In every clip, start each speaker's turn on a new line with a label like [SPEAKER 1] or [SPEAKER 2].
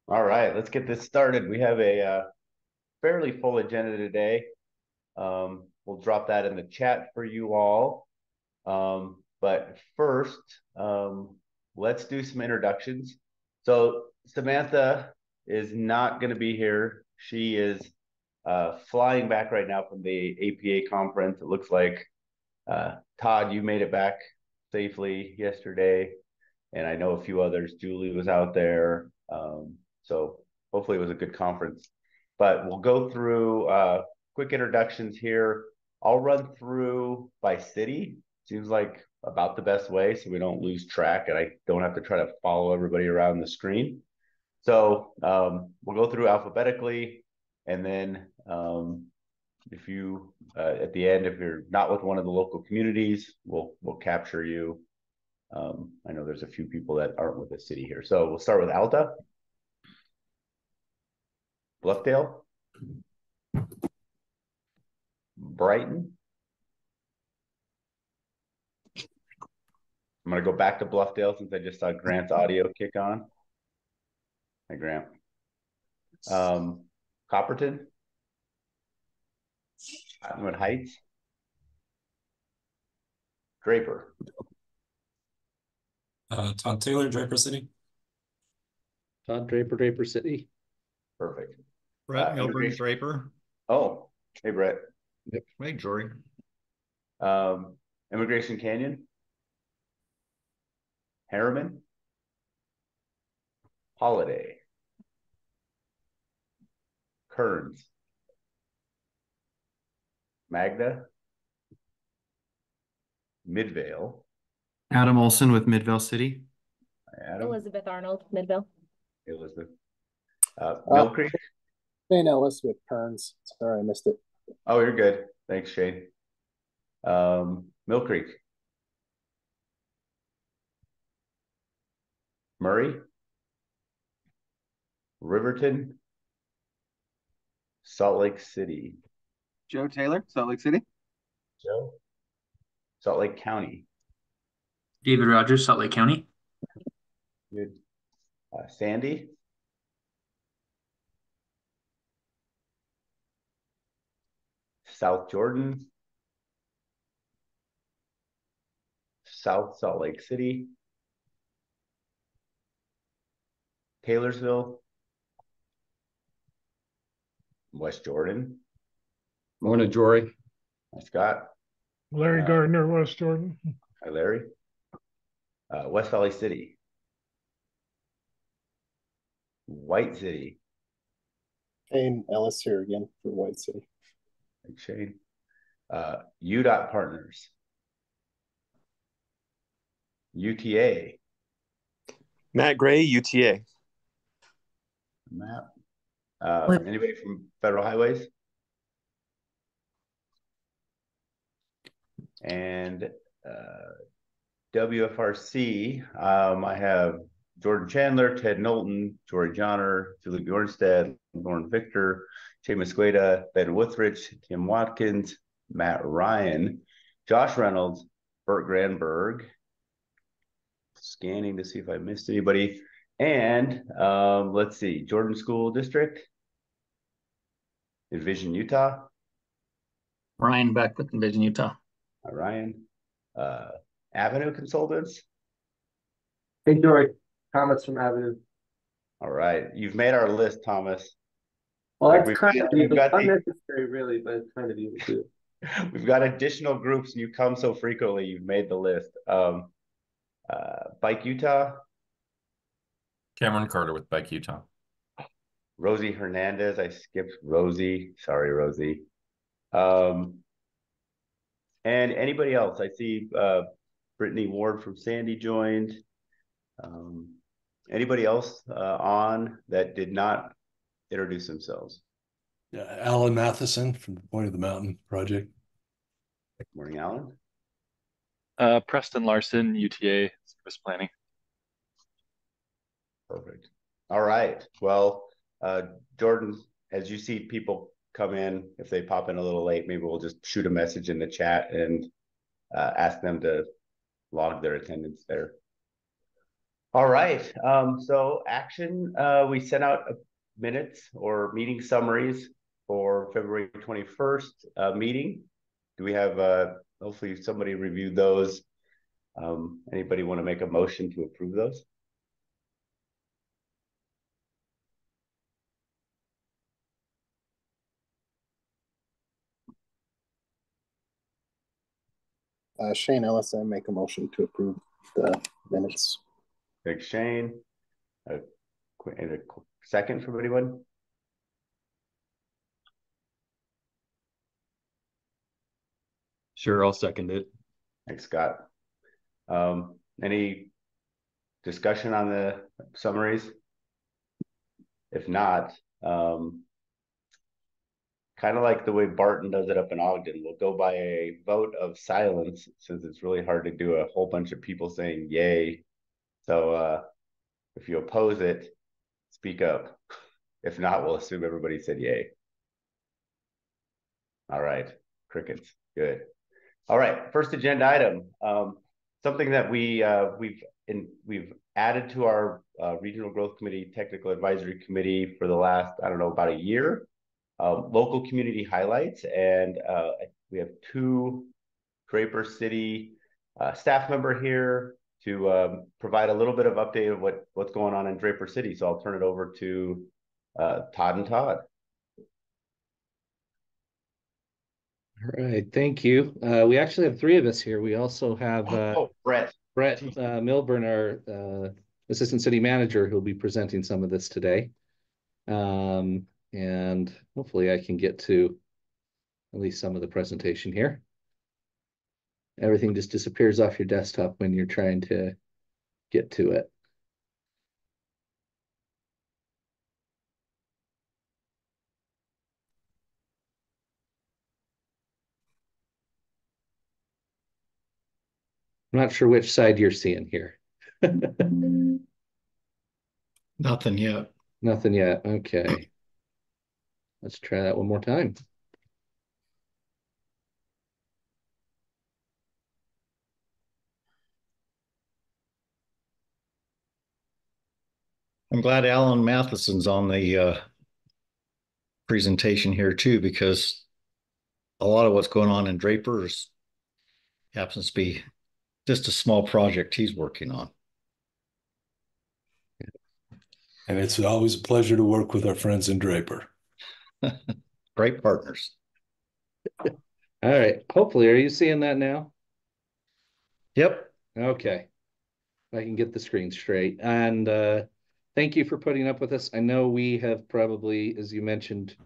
[SPEAKER 1] All right, let's get this started. We have a fairly full agenda today. We'll drop that in the chat for you all. But first, let's do some introductions. So Samantha is not going to be here. She is flying back right now from the APA conference. It looks like Todd, you made it back safely yesterday, and I know a few others. Julie was out there. So hopefully it was a good conference. But we'll go through quick introductions here. I'll run through by city. Seems like about the best way so we don't lose track and I don't have to try to follow everybody around the screen. So we'll go through alphabetically, and then if you at the end, if you're not with one of the local communities, we'll capture you. I know there's a few people that aren't with the city here. So we'll start with Alta, Bluffdale, Brighton. I'm going to go back to Bluffdale since I just saw Grant's audio kick on. Hi, Grant. Copperton, Cottonwood Heights, Draper.
[SPEAKER 2] Todd Taylor, Draper City.
[SPEAKER 3] Todd Draper, Draper City.
[SPEAKER 1] Perfect.
[SPEAKER 4] Brett Milburn, Draper.
[SPEAKER 1] Oh, hey, Brett.
[SPEAKER 4] Yep. Hey, Jory.
[SPEAKER 1] Immigration Canyon, Harriman, Holiday, Kearns, Magda, Midvale.
[SPEAKER 5] Adam Olson with Midvale City.
[SPEAKER 1] Adam.
[SPEAKER 6] Elizabeth Arnold, Midvale.
[SPEAKER 1] Elizabeth. Mill Creek.
[SPEAKER 7] Shane Ellis with Kearns. Sorry, I missed it.
[SPEAKER 1] Oh, you're good. Thanks, Shane. Mill Creek. Murray. Riverton. Salt Lake City.
[SPEAKER 8] Joe Taylor, Salt Lake City.
[SPEAKER 1] Joe. Salt Lake County.
[SPEAKER 9] David Rogers, Salt Lake County.
[SPEAKER 1] Good. Sandy. South Jordan. South Salt Lake City. Taylorsville. West Jordan.
[SPEAKER 3] Morning, Jory.
[SPEAKER 1] Hi, Scott.
[SPEAKER 10] Larry Gardner, West Jordan.
[SPEAKER 1] Hi, Larry. West Valley City. White City.
[SPEAKER 7] Shane Ellis here again for White City.
[SPEAKER 1] Thanks, Shane. UDOT Partners. UTA.
[SPEAKER 11] Matt Gray, UTA.
[SPEAKER 1] Matt. Anybody from Federal Highways? And WFRC, I have Jordan Chandler, Ted Knowlton, Jory Johnner, Julie Bjornstead, Lauren Victor, Jay Musqueda, Ben Withridge, Tim Watkins, Matt Ryan, Josh Reynolds, Bert Granberg. Scanning to see if I missed anybody. And let's see, Jordan School District, Envision Utah.
[SPEAKER 9] Ryan Beck with Envision Utah.
[SPEAKER 1] Ryan. Avenue Consultants.
[SPEAKER 12] Hey, Jory. Thomas from Avenue.
[SPEAKER 1] All right. You've made our list, Thomas.
[SPEAKER 12] Well, it's kind of unnecessary, really, but it's kind of you too.
[SPEAKER 1] We've got additional groups, and you come so frequently, you've made the list. Bike Utah.
[SPEAKER 2] Cameron Carter with Bike Utah.
[SPEAKER 1] Rosie Hernandez. I skipped Rosie. Sorry, Rosie. And anybody else? I see Brittany Ward from Sandy joined. Anybody else on that did not introduce themselves?
[SPEAKER 13] Yeah, Alan Matheson from the Point of the Mountain Project.
[SPEAKER 1] Good morning, Alan.
[SPEAKER 14] Preston Larson, UTA Service Planning.
[SPEAKER 1] Perfect. All right. Well, Jordan, as you see people come in, if they pop in a little late, maybe we'll just shoot a message in the chat and ask them to log their attendance there. All right. So action, we sent out minutes or meeting summaries for February 21st meeting. Do we have, hopefully somebody reviewed those. Anybody want to make a motion to approve those?
[SPEAKER 7] Shane Ellis, I make a motion to approve the minutes.
[SPEAKER 1] Big Shane. A second from anyone?
[SPEAKER 3] Sure, I'll second it.
[SPEAKER 1] Thanks, Scott. Any discussion on the summaries? If not, kind of like the way Barton does it up in Ogden, we'll go by a vote of silence since it's really hard to do a whole bunch of people saying yay. So if you oppose it, speak up. If not, we'll assume everybody said yay. All right, crickets, good. All right, first agenda item. Something that we've added to our Regional Growth Committee Technical Advisory Committee for the last, I don't know, about a year. Local community highlights, and we have two Draper City staff member here to provide a little bit of update of what's going on in Draper City. So I'll turn it over to Todd and Todd.
[SPEAKER 3] All right, thank you. We actually have three of us here. We also have
[SPEAKER 1] Brett
[SPEAKER 3] Milburn, our Assistant City Manager, who'll be presenting some of this today. And hopefully I can get to at least some of the presentation here. Everything just disappears off your desktop when you're trying to get to it. I'm not sure which side you're seeing here.
[SPEAKER 4] Nothing yet.
[SPEAKER 3] Nothing yet. Okay. Let's try that one more time.
[SPEAKER 4] I'm glad Alan Matheson's on the presentation here too, because a lot of what's going on in Draper's happens to be just a small project he's working on.
[SPEAKER 13] And it's always a pleasure to work with our friends in Draper.
[SPEAKER 4] Great partners.
[SPEAKER 3] All right. Hopefully, are you seeing that now?
[SPEAKER 4] Yep.
[SPEAKER 3] Okay. I can get the screen straight. And thank you for putting up with us. I know we have probably, as you mentioned,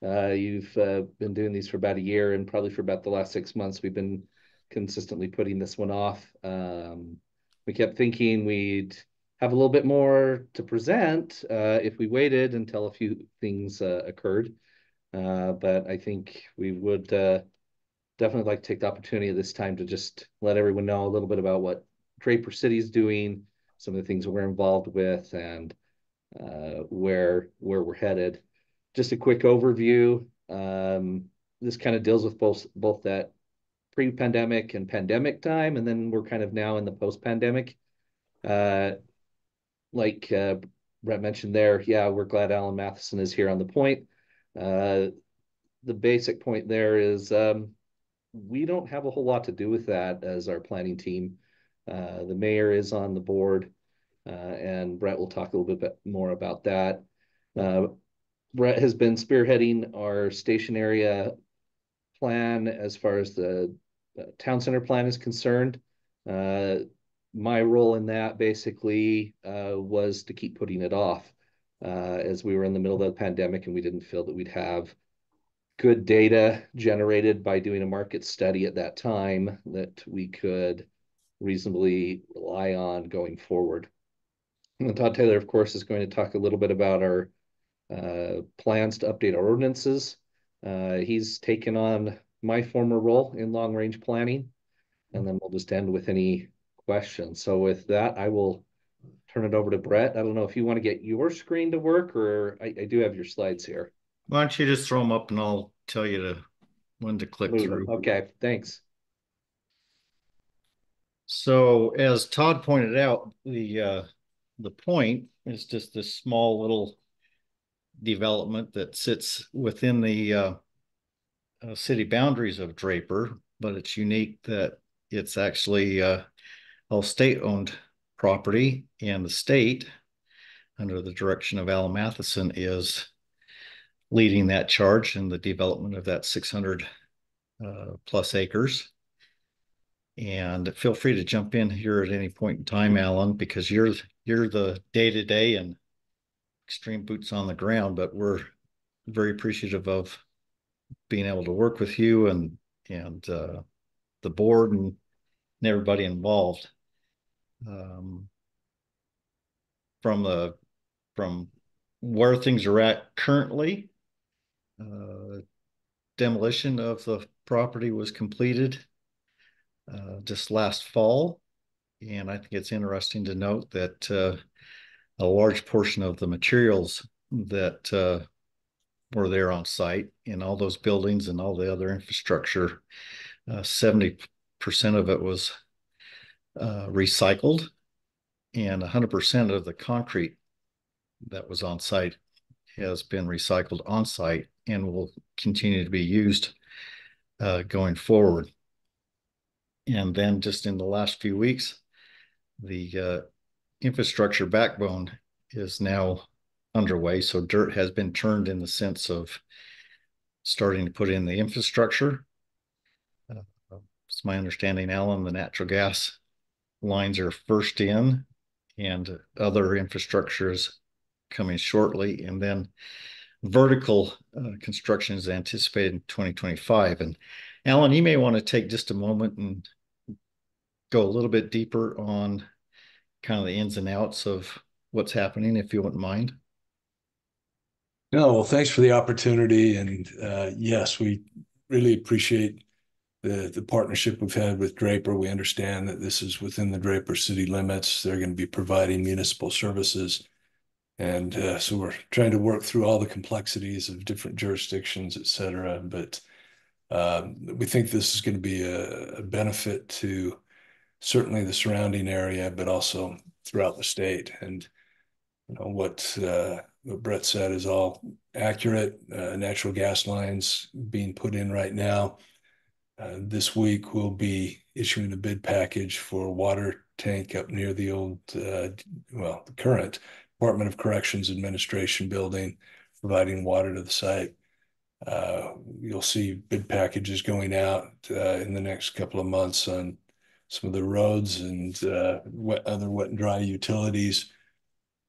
[SPEAKER 3] you've been doing these for about a year, and probably for about the last 6 months, we've been consistently putting this one off. We kept thinking we'd have a little bit more to present if we waited until a few things occurred. But I think we would definitely like to take the opportunity of this time to just let everyone know a little bit about what Draper City is doing, some of the things that we're involved with, and where we're headed. Just a quick overview. This kind of deals with both that pre-pandemic and pandemic time, and then we're kind of now in the post-pandemic. Like Brett mentioned there, yeah, we're glad Alan Matheson is here on the point. The basic point there is we don't have a whole lot to do with that as our planning team. The mayor is on the board, and Brett will talk a little bit more about that. Brett has been spearheading our station area plan as far as the town center plan is concerned. My role in that basically was to keep putting it off as we were in the middle of the pandemic and we didn't feel that we'd have good data generated by doing a market study at that time that we could reasonably rely on going forward. And Todd Taylor, of course, is going to talk a little bit about our plans to update our ordinances. He's taken on my former role in long-range planning, and then we'll just end with any questions. So with that, I will turn it over to Brett. I don't know if you want to get your screen to work, or I do have your slides here.
[SPEAKER 4] Why don't you just throw them up and I'll tell you when to click through.
[SPEAKER 3] Okay, thanks.
[SPEAKER 4] So as Todd pointed out, the the point is just this small little development that sits within the city boundaries of Draper, but it's unique that it's actually all state-owned property, and the state, under the direction of Alan Matheson, is leading that charge in the development of that 600 plus acres. And feel free to jump in here at any point in time, Alan, because you're the day-to-day and extreme boots on the ground, but we're very appreciative of being able to work with you and the board and everybody involved. From where things are at currently, demolition of the property was completed just last fall, and I think it's interesting to note that a large portion of the materials that were there on site in all those buildings and all the other infrastructure, 70% of it was recycled, and 100% of the concrete that was on site has been recycled on site and will continue to be used going forward. And then just in the last few weeks, the infrastructure backbone is now underway. So dirt has been turned in the sense of starting to put in the infrastructure. It's my understanding, Alan, the natural gas lines are first in, and other infrastructure is coming shortly. And then vertical construction is anticipated in 2025. And Alan, you may want to take just a moment and go a little bit deeper on kind of the ins and outs of what's happening, if you wouldn't mind.
[SPEAKER 13] No, well, thanks for the opportunity. And yes, we really appreciate the partnership we've had with Draper. We understand that this is within the Draper city limits. They're going to be providing municipal services. And so we're trying to work through all the complexities of different jurisdictions, et cetera. But we think this is going to be a benefit to certainly the surrounding area, but also throughout the state. And what Brett said is all accurate. Natural gas lines being put in right now. This week we'll be issuing a bid package for a water tank up near the old, the current Department of Corrections Administration building, providing water to the site. You'll see bid packages going out in the next couple of months on some of the roads and other wet and dry utilities.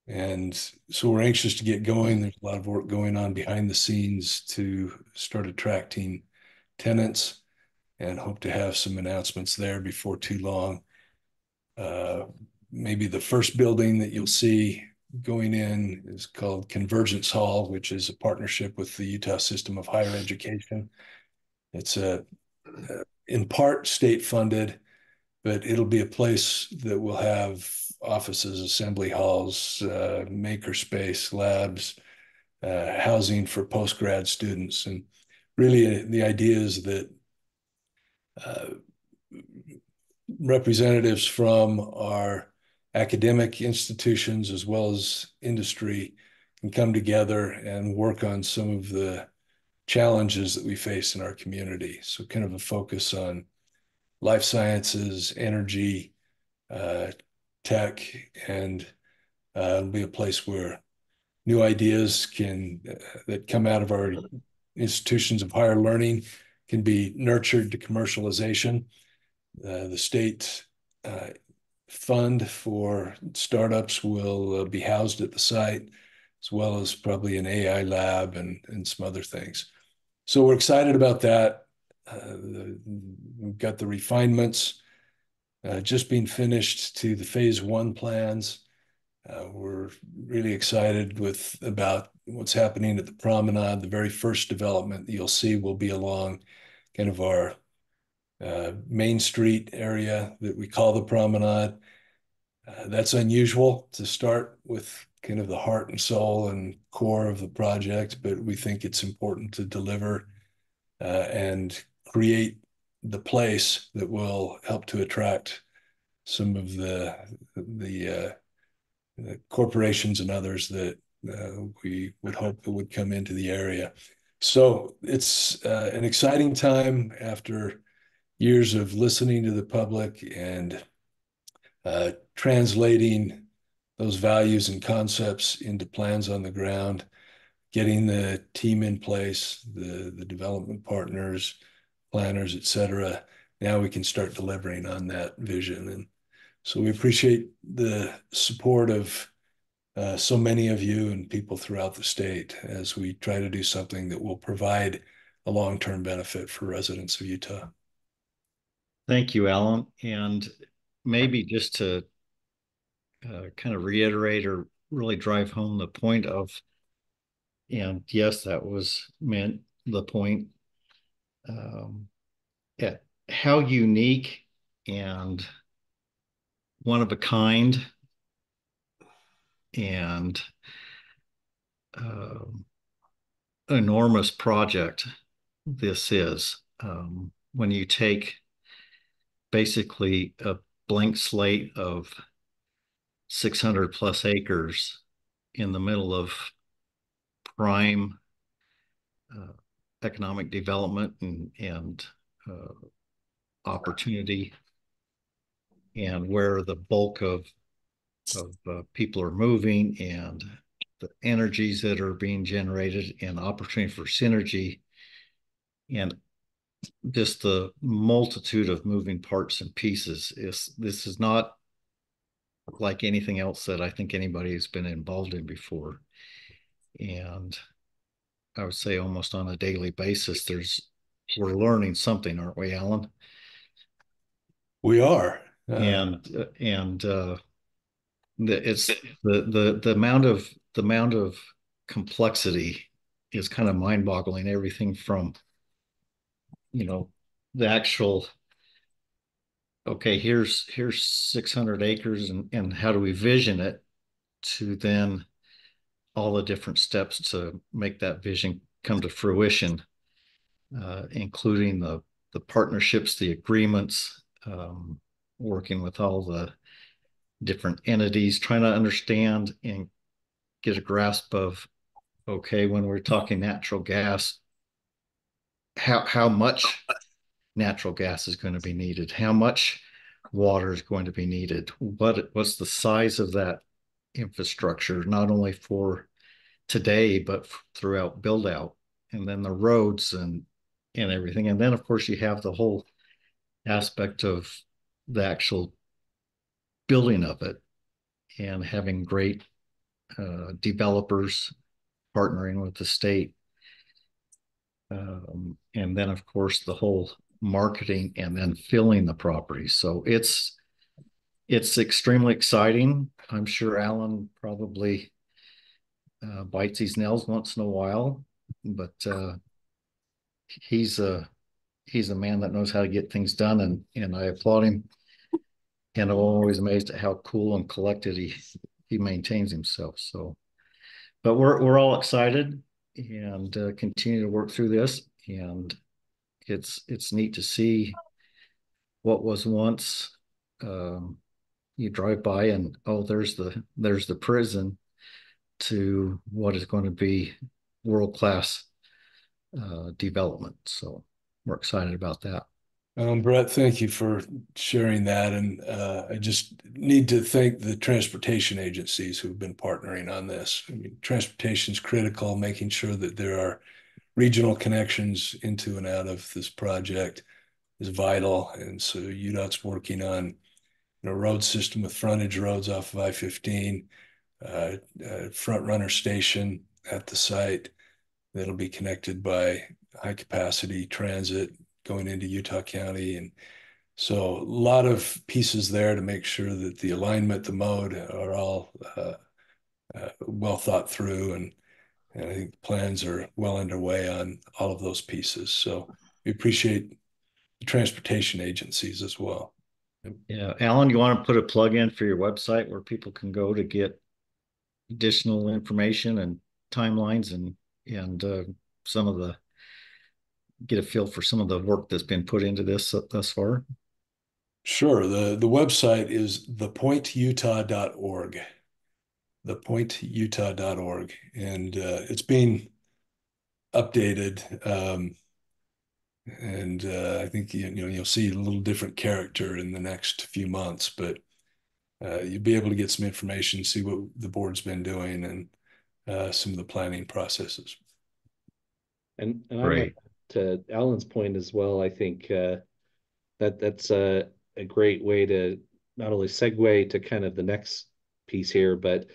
[SPEAKER 13] And so we're anxious to get going. There's a lot of work going on behind the scenes to start attracting tenants, and hope to have some announcements there before too long. Maybe the first building that you'll see going in is called Convergence Hall, which is a partnership with the Utah System of Higher Education. It's in part state funded, but it'll be a place that will have offices, assembly halls, maker space, labs, housing for post-grad students. And really the idea is that representatives from our academic institutions as well as industry can come together and work on some of the challenges that we face in our community. So kind of a focus on life sciences, energy, tech, and it'll be a place where new ideas that come out of our institutions of higher learning can be nurtured to commercialization. The state fund for startups will be housed at the site, as well as probably an AI lab and some other things. So we're excited about that. We've got the refinements just being finished to the phase 1 plans. We're really excited about what's happening at the promenade. The very first development that you'll see will be along kind of our Main Street area that we call the promenade. That's unusual to start with kind of the heart and soul and core of the project, but we think it's important to deliver and create the place that will help to attract some of the corporations and others that we would hope that would come into the area. So it's an exciting time after years of listening to the public and translating those values and concepts into plans on the ground, getting the team in place, the development partners, planners, et cetera. Now we can start delivering on that vision. And so we appreciate the support of so many of you and people throughout the state as we try to do something that will provide a long-term benefit for residents of Utah.
[SPEAKER 4] Thank you, Alan. And maybe just to kind of reiterate or really drive home the point of, and yes, that was meant the point, yeah, how unique and one of a kind and enormous project this is. When you take basically a blank slate of 600 plus acres in the middle of prime economic development and opportunity, and where the bulk of people are moving and the energies that are being generated and opportunity for synergy and just the multitude of moving parts and pieces. This is not like anything else that I think anybody has been involved in before. And I would say almost on a daily basis, we're learning something, aren't we, Alan?
[SPEAKER 13] We are.
[SPEAKER 4] It's the amount of complexity is kind of mind-boggling. Everything from, the actual, okay, here's 600 acres and how do we vision it, to then all the different steps to make that vision come to fruition, including the partnerships, the agreements, working with all the different entities, trying to understand and get a grasp of, okay, when we're talking natural gas, how much natural gas is going to be needed, how much water is going to be needed, what's the size of that infrastructure, not only for today but throughout build out, and then the roads and everything. And then of course you have the whole aspect of the actual building of it and having great developers partnering with the state, and then of course the whole marketing and then filling the property. So it's extremely exciting. I'm sure Alan probably bites his nails once in a while, but he's a man that knows how to get things done, and I applaud him. And I'm always amazed at how cool and collected he maintains himself. So, but we're all excited and continue to work through this. And it's neat to see what was once, you drive by and, oh, there's the prison, to what is going to be world-class development. So we're excited about that.
[SPEAKER 13] Brett, thank you for sharing that. And I just need to thank the transportation agencies who've been partnering on this. I mean, transportation is critical, making sure that there are regional connections into and out of this project is vital. And so UDOT's working on a road system with frontage roads off of I-15, front runner station at the site that'll be connected by high capacity transit going into Utah County. And so a lot of pieces there to make sure that the alignment, the mode are all well thought through. And I think the plans are well underway on all of those pieces. So we appreciate the transportation agencies as well.
[SPEAKER 4] Yeah. Alan, you want to put a plug in for your website where people can go to get additional information and timelines and some of the, get a feel for some of the work that's been put into this thus far?
[SPEAKER 13] Sure. The website is thepointutah.org. thepointutah.org, and it's being updated. And I think you'll see a little different character in the next few months, but you'll be able to get some information, see what the board's been doing, and some of the planning processes.
[SPEAKER 3] And I might, to Alan's point as well, I think that's a great way to not only segue to kind of the next piece here, but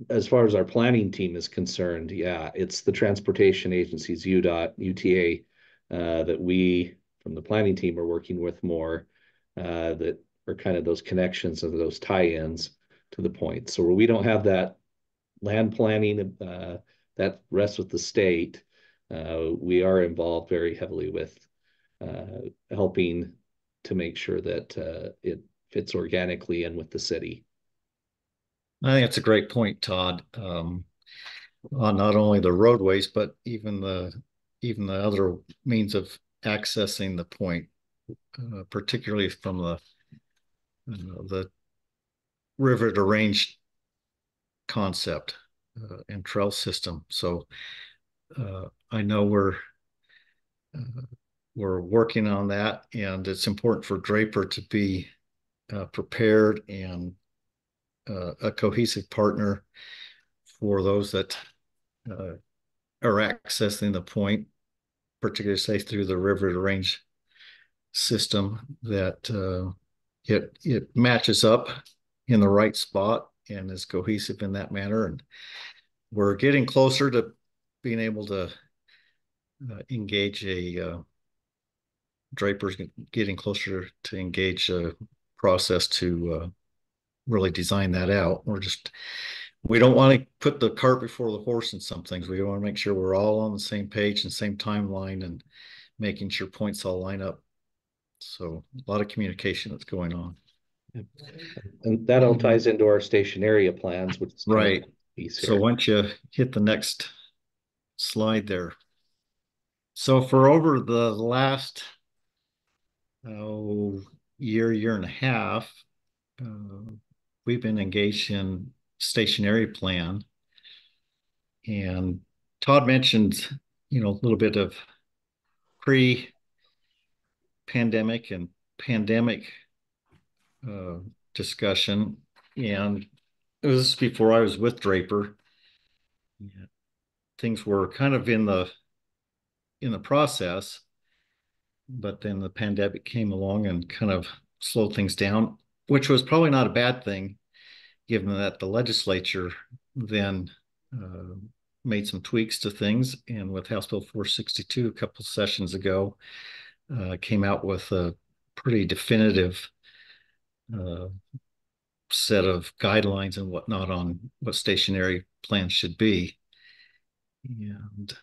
[SPEAKER 3] as far as our planning team is concerned, yeah, it's the transportation agencies, UDOT, UTA, that we from the planning team are working with more, that are kind of those connections of those tie-ins to the point. So where we don't have that land planning, that rests with the state, we are involved very heavily with helping to make sure that it fits organically in with the city.
[SPEAKER 4] I think that's a great point, Todd. On not only the roadways, but even the other means of accessing the point, particularly from the river to range concept and trail system. So I know we're working on that, and it's important for Draper to be prepared and a cohesive partner for those that are accessing the point, particularly say through the river to range system, that it matches up in the right spot and is cohesive in that manner. And we're getting closer to being able to engage Draper's getting closer to engage a process to really design that out. We don't want to put the cart before the horse in some things. We want to make sure we're all on the same page and same timeline and making sure points all line up. So a lot of communication that's going on.
[SPEAKER 3] And that all ties into our station area plans, which is
[SPEAKER 4] right.
[SPEAKER 3] So
[SPEAKER 4] once you hit the next slide there. So for over the last year and a half, we've been engaged in stationary plan. And Todd mentioned, a little bit of pre-pandemic and pandemic discussion. And it was before I was with Draper. Yeah. Things were kind of in the process, but then the pandemic came along and kind of slowed things down, which was probably not a bad thing, given that the legislature then made some tweaks to things, and with House Bill 462 a couple sessions ago, came out with a pretty definitive set of guidelines and whatnot on what stationary plans should be. And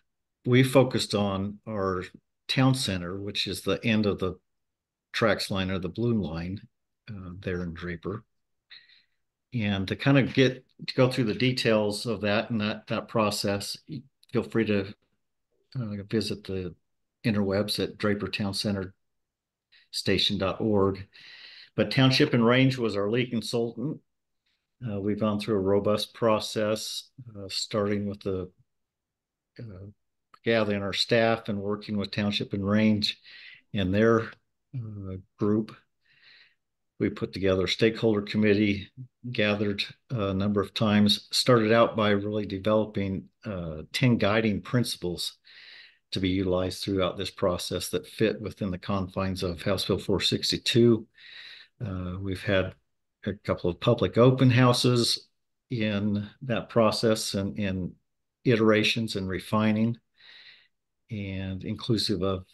[SPEAKER 4] we focused on our town center, which is the end of the tracks line or the blue line there in Draper. And to kind of go through the details of that and that process, feel free to visit the interwebs at drapertowncenter.station.org. But Township and Range was our lead consultant. We've gone through a robust process, starting with the gathering our staff and working with Township and Range and their group. We put together a stakeholder committee, gathered a number of times, started out by really developing 10 guiding principles to be utilized throughout this process that fit within the confines of House Bill 462. We've had a couple of public open houses in that process and iterations and refining, and inclusive of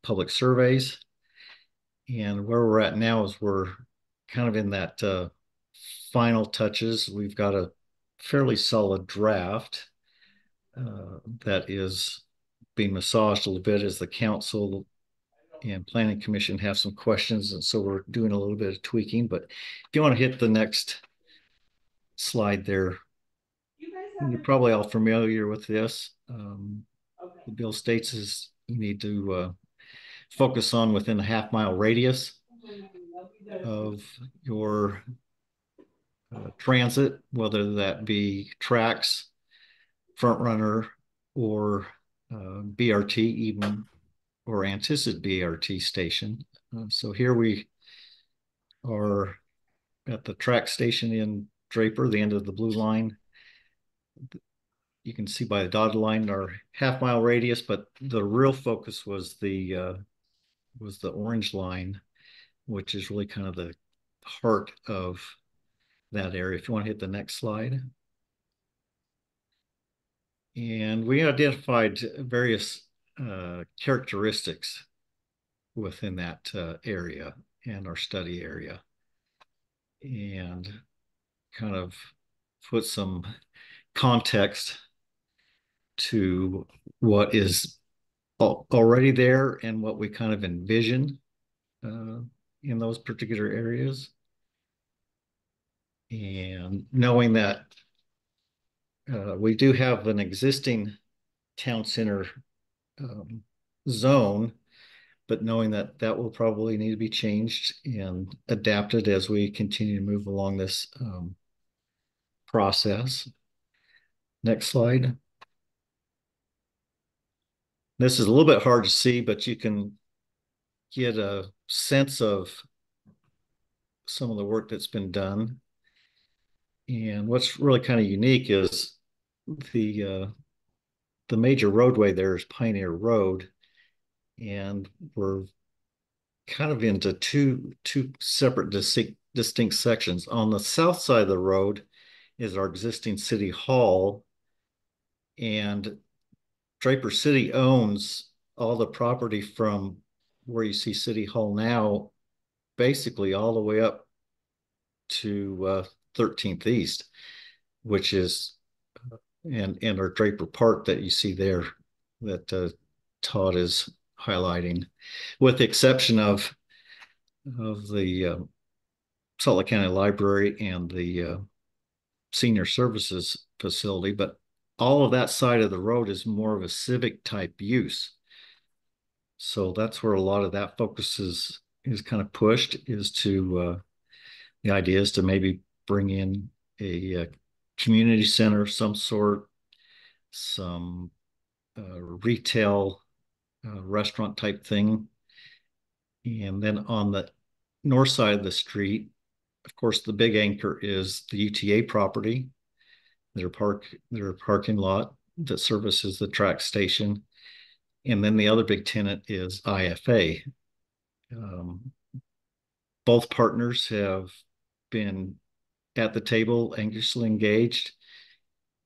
[SPEAKER 4] public surveys. And where we're at now is we're kind of in that final touches. We've got a fairly solid draft that is being massaged a little bit as the council and planning commission have some questions. And so we're doing a little bit of tweaking. But if you want to hit the next slide there, you're probably all familiar with this. The bill states is you need to focus on within a half-mile radius of your transit, whether that be tracks, front runner, or BRT even, or anticipated BRT station. So here we are at the track station in Draper, the end of the blue line. You can see by the dotted line our half-mile radius, but the real focus was the orange line, which is really kind of the heart of that area. If you want to hit the next slide. And we identified various characteristics within that area and our study area, and kind of put some context to what is already there and what we kind of envision in those particular areas. And knowing that we do have an existing town center zone, but knowing that that will probably need to be changed and adapted as we continue to move along this process. Next slide. This is a little bit hard to see, but you can get a sense of some of the work that's been done. And what's really kind of unique is the major roadway there is Pioneer Road, and we're kind of into two separate distinct sections. On the south side of the road is our existing city hall, and Draper City owns all the property from where you see City Hall now, basically all the way up to 13th East, which is and our Draper Park that you see there that Todd is highlighting, with the exception of the Salt Lake County Library and the senior services facility. But all of that side of the road is more of a civic type use. So that's where a lot of that focus is kind of pushed, is to the idea is to maybe bring in a community center of some sort, some retail restaurant type thing. And then on the north side of the street, of course, the big anchor is the UTA property, their parking lot that services the track station. And then the other big tenant is IFA. Both partners have been at the table, anxiously engaged,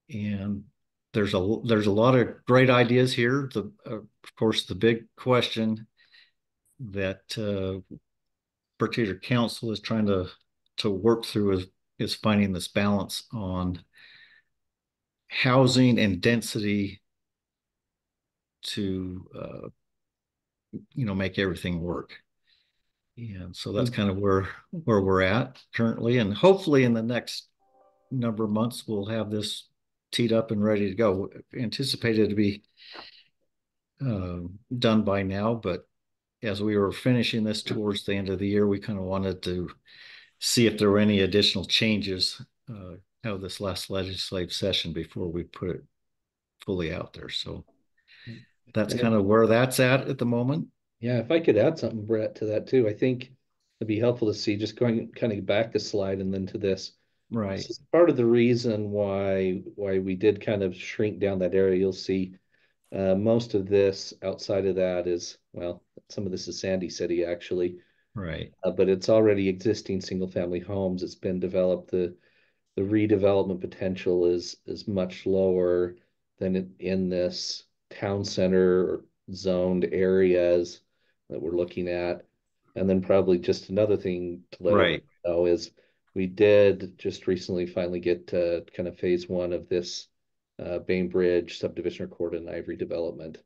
[SPEAKER 4] and there's a lot of great ideas here. Of course, the big question that particular council is trying to work through is finding this balance on housing and density to make everything work. And so that's kind of where we're at currently, and hopefully in the next number of months we'll have this teed up and ready to go. Anticipated to be done by now, but as we were finishing this towards the end of the year, we kind of wanted to see if there were any additional changes out of this last legislative session before we put it fully out there. So that's kind of where that's at the moment.
[SPEAKER 3] Yeah, if I could add something, Brett, to that too, I think it'd be helpful to see, just going kind of back a slide and then to this.
[SPEAKER 4] Right.
[SPEAKER 3] This is part of the reason why we did kind of shrink down that area. You'll see most of this outside of that is, well, some of this is Sandy City actually.
[SPEAKER 4] Right.
[SPEAKER 3] But it's already existing single family homes. It's been developed. The redevelopment potential is much lower than in this town center zoned areas that we're looking at. And then probably just another thing to let everyone know is we did just recently finally get kind of phase one of this Bainbridge subdivision record and Ivory development.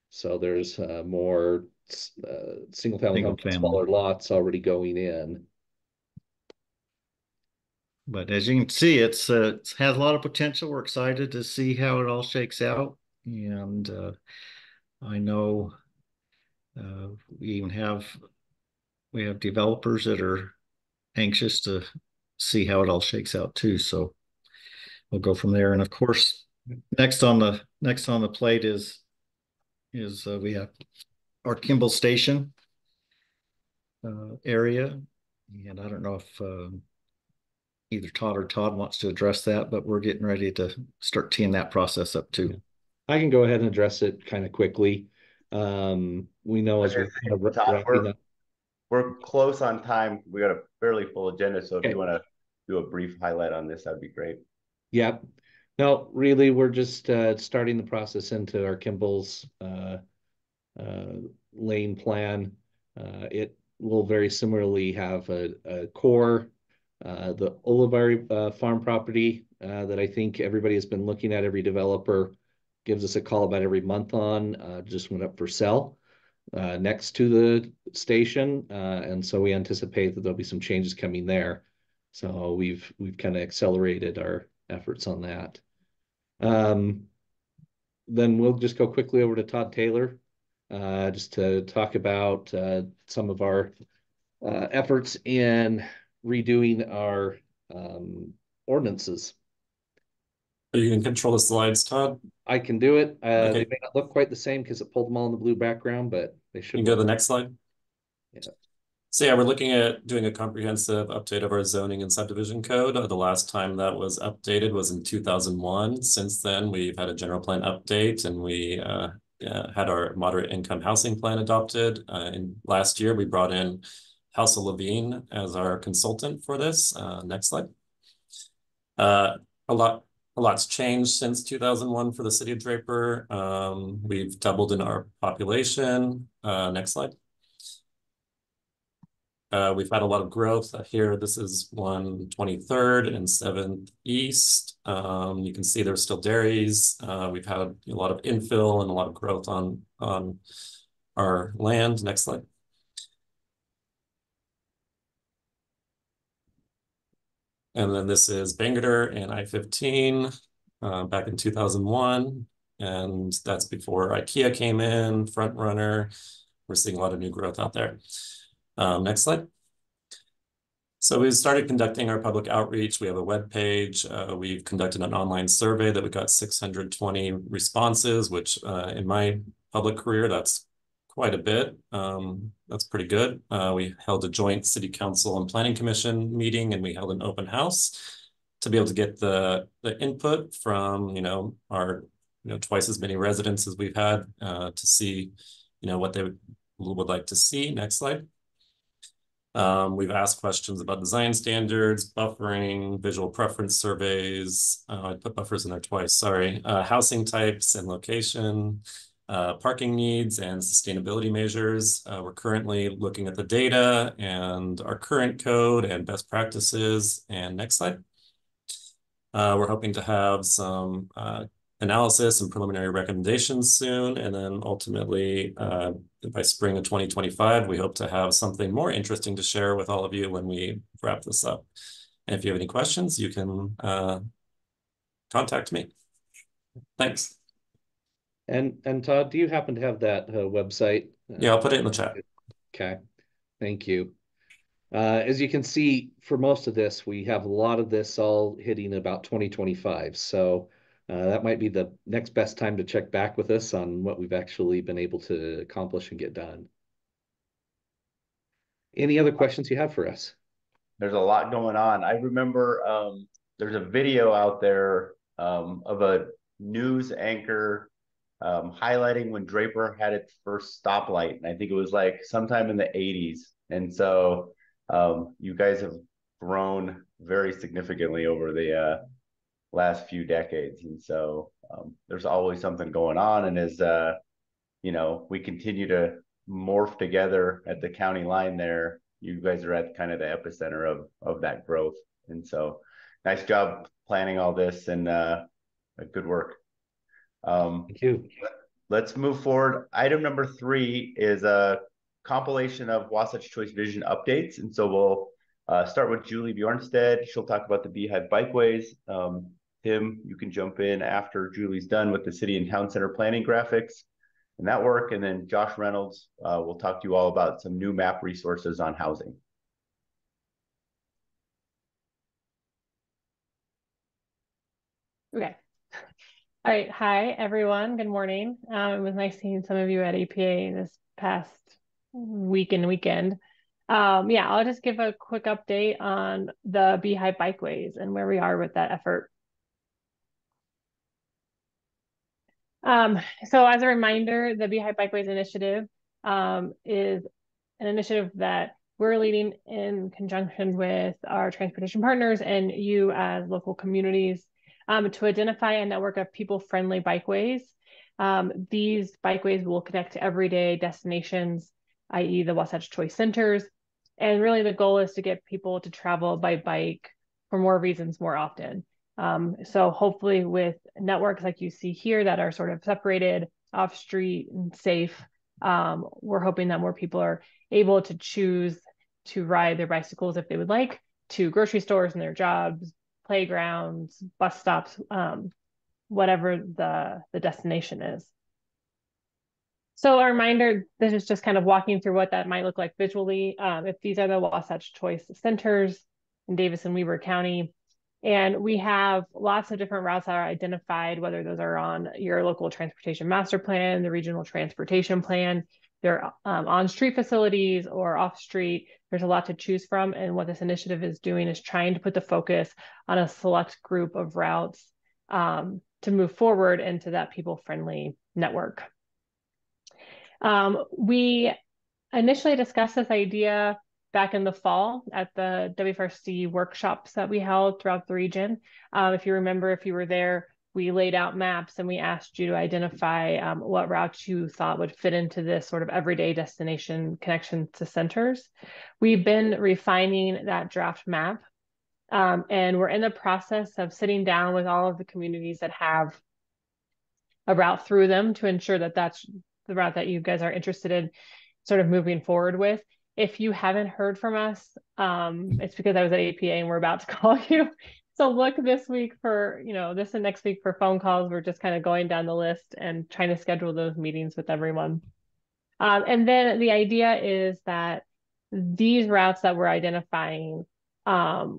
[SPEAKER 3] So there's more single family homes, smaller lots already going in.
[SPEAKER 4] But as you can see, it has a lot of potential. We're excited to see how it all shakes out. And I know we have developers that are anxious to see how it all shakes out too. So we'll go from there. And of course, next on the plate is we have our Kimball Station area, and I don't know if either Todd or Todd wants to address that, but we're getting ready to start teeing that process up too.
[SPEAKER 3] I can go ahead and address it kind of quickly. We know as we're kind of
[SPEAKER 1] Todd,
[SPEAKER 3] wrapping up.
[SPEAKER 1] we're close on time. We got a fairly full agenda, so if
[SPEAKER 3] Okay.
[SPEAKER 1] you want to do a brief highlight on this, that'd be great.
[SPEAKER 3] Yeah. No, really, we're just starting the process into our Kimball's lane plan. It will very similarly have a core, the Olivari farm property that I think everybody has been looking at. Every developer gives us a call about every month on, just went up for sale next to the station. And so we anticipate that there'll be some changes coming there. So we've kind of accelerated our efforts on that. Then we'll just go quickly over to Todd Taylor, just to talk about some of our efforts in redoing our ordinances.
[SPEAKER 2] You can control the slides, Todd.
[SPEAKER 3] I can do it.
[SPEAKER 2] Okay.
[SPEAKER 3] They may not look quite the same because it pulled them all in the blue background, but they should.
[SPEAKER 2] You can go to the next slide.
[SPEAKER 3] Yeah.
[SPEAKER 2] So yeah, we're looking at doing a comprehensive update of our zoning and subdivision code. The last time that was updated was in 2001. Since then, we've had a general plan update, and we had our moderate income housing plan adopted. And last year, we brought in House of Levine as our consultant for this. Next slide. A lot's changed since 2001 for the city of Draper. We've doubled in our population. Next slide. We've had a lot of growth here. This is 123rd and 7th East. You can see there's still dairies. We've had a lot of infill and a lot of growth on our land. Next slide. And then this is Bangor and I-15 back in 2001. And that's before IKEA came in, Front Runner. We're seeing a lot of new growth out there. Next slide. So we started conducting our public outreach. We have a web page. We've conducted an online survey that we got 620 responses, which in my public career, that's quite a bit. That's pretty good. We held a joint city council and planning commission meeting, and we held an open house to be able to get the input from, our, twice as many residents as we've had to see, what they would like to see. Next slide. We've asked questions about design standards, buffering, visual preference surveys. I put buffers in there twice, sorry. Housing types and location, parking needs and sustainability measures. We're currently looking at the data and our current code and best practices. And next slide. We're hoping to have some analysis and preliminary recommendations soon. And then ultimately, by spring of 2025, we hope to have something more interesting to share with all of you when we wrap this up. And if you have any questions, you can contact me. Thanks.
[SPEAKER 3] And Todd, do you happen to have that website?
[SPEAKER 2] Yeah, I'll put it in the chat.
[SPEAKER 3] Okay, thank you. As you can see, for most of this, we have a lot of this all hitting about 2025. So that might be the next best time to check back with us on what we've actually been able to accomplish and get done. Any other questions you have for us?
[SPEAKER 1] There's a lot going on. I remember there's a video out there of a news anchor highlighting when Draper had its first stoplight. And I think it was like sometime in the 80s. And so you guys have grown very significantly over the last few decades. And so there's always something going on. And as, we continue to morph together at the county line there, you guys are at kind of the epicenter of that growth. And so nice job planning all this and good work.
[SPEAKER 3] Thank you.
[SPEAKER 1] Let's move forward. Item number 3 is a compilation of Wasatch Choice Vision updates. And so we'll start with Julie Bjornstead. She'll talk about the Beehive Bikeways. Tim, you can jump in after Julie's done with the city and town center planning graphics and that work. And then Josh Reynolds will talk to you all about some new map resources on housing.
[SPEAKER 6] Okay. All right. Hi, everyone. Good morning. It was nice seeing some of you at APA this past week and weekend. Yeah, I'll just give a quick update on the Beehive Bikeways and where we are with that effort. So as a reminder, the Beehive Bikeways Initiative is an initiative that we're leading in conjunction with our transportation partners and you as local communities to identify a network of people-friendly bikeways. These bikeways will connect to everyday destinations, i.e. the Wasatch Choice Centers. And really the goal is to get people to travel by bike for more reasons more often. So hopefully with networks like you see here that are sort of separated, off street and safe, we're hoping that more people are able to choose to ride their bicycles if they would like to grocery stores and their jobs, playgrounds, bus stops, whatever the destination is. So a reminder, this is just kind of walking through what that might look like visually. If these are the Wasatch Choice Centers in Davis and Weber County, and we have lots of different routes that are identified, whether those are on your local transportation master plan, the regional transportation plan, they're on street facilities or off street. There's a lot to choose from. And what this initiative is doing is trying to put the focus on a select group of routes to move forward into that people-friendly network. We initially discussed this idea back in the fall at the WFRC workshops that we held throughout the region. If you remember, if you were there, we laid out maps and we asked you to identify what routes you thought would fit into this sort of everyday destination connection to centers. We've been refining that draft map and we're in the process of sitting down with all of the communities that have a route through them to ensure that that's the route that you guys are interested in sort of moving forward with. If you haven't heard from us, it's because I was at APA and we're about to call you. So look this week for, this and next week for phone calls. We're just kind of going down the list and trying to schedule those meetings with everyone. And then the idea is that these routes that we're identifying, that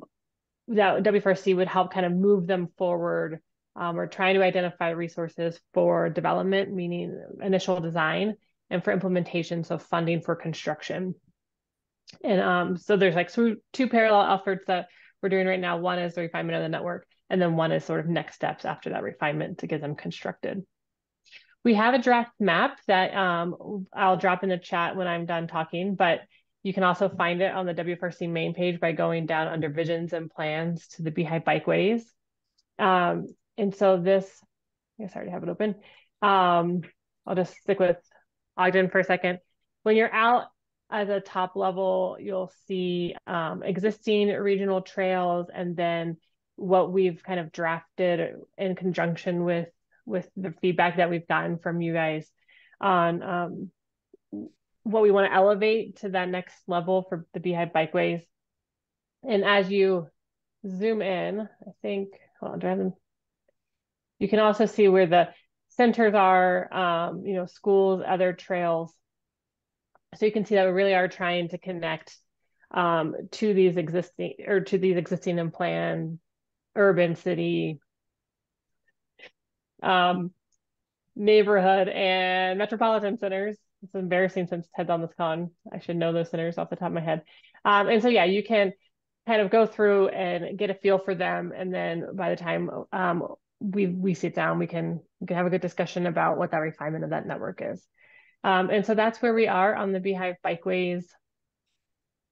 [SPEAKER 6] WFRC would help kind of move them forward. We're trying to identify resources for development, meaning initial design, and for implementation, so funding for construction. And so there's like two parallel efforts that we're doing right now. One is the refinement of the network, and then one is sort of next steps after that refinement to get them constructed. We have a draft map that I'll drop in the chat when I'm done talking, but you can also find it on the WFRC main page by going down under visions and plans to the Beehive Bikeways. And so this, I guess I already have it open. I'll just stick with Ogden for a second. When you're out at the top level, you'll see existing regional trails and then what we've kind of drafted in conjunction with the feedback that we've gotten from you guys on what we want to elevate to that next level for the Beehive Bikeways. And as you zoom in, I think, hold on, do I have them? You can also see where the centers are, schools, other trails. So you can see that we really are trying to connect to these existing and planned urban city neighborhood and metropolitan centers. It's embarrassing since Ted's on this con. I should know those centers off the top of my head. And so, yeah, you can kind of go through and get a feel for them. And then by the time we sit down, we can have a good discussion about what that refinement of that network is. And so that's where we are on the Beehive Bikeways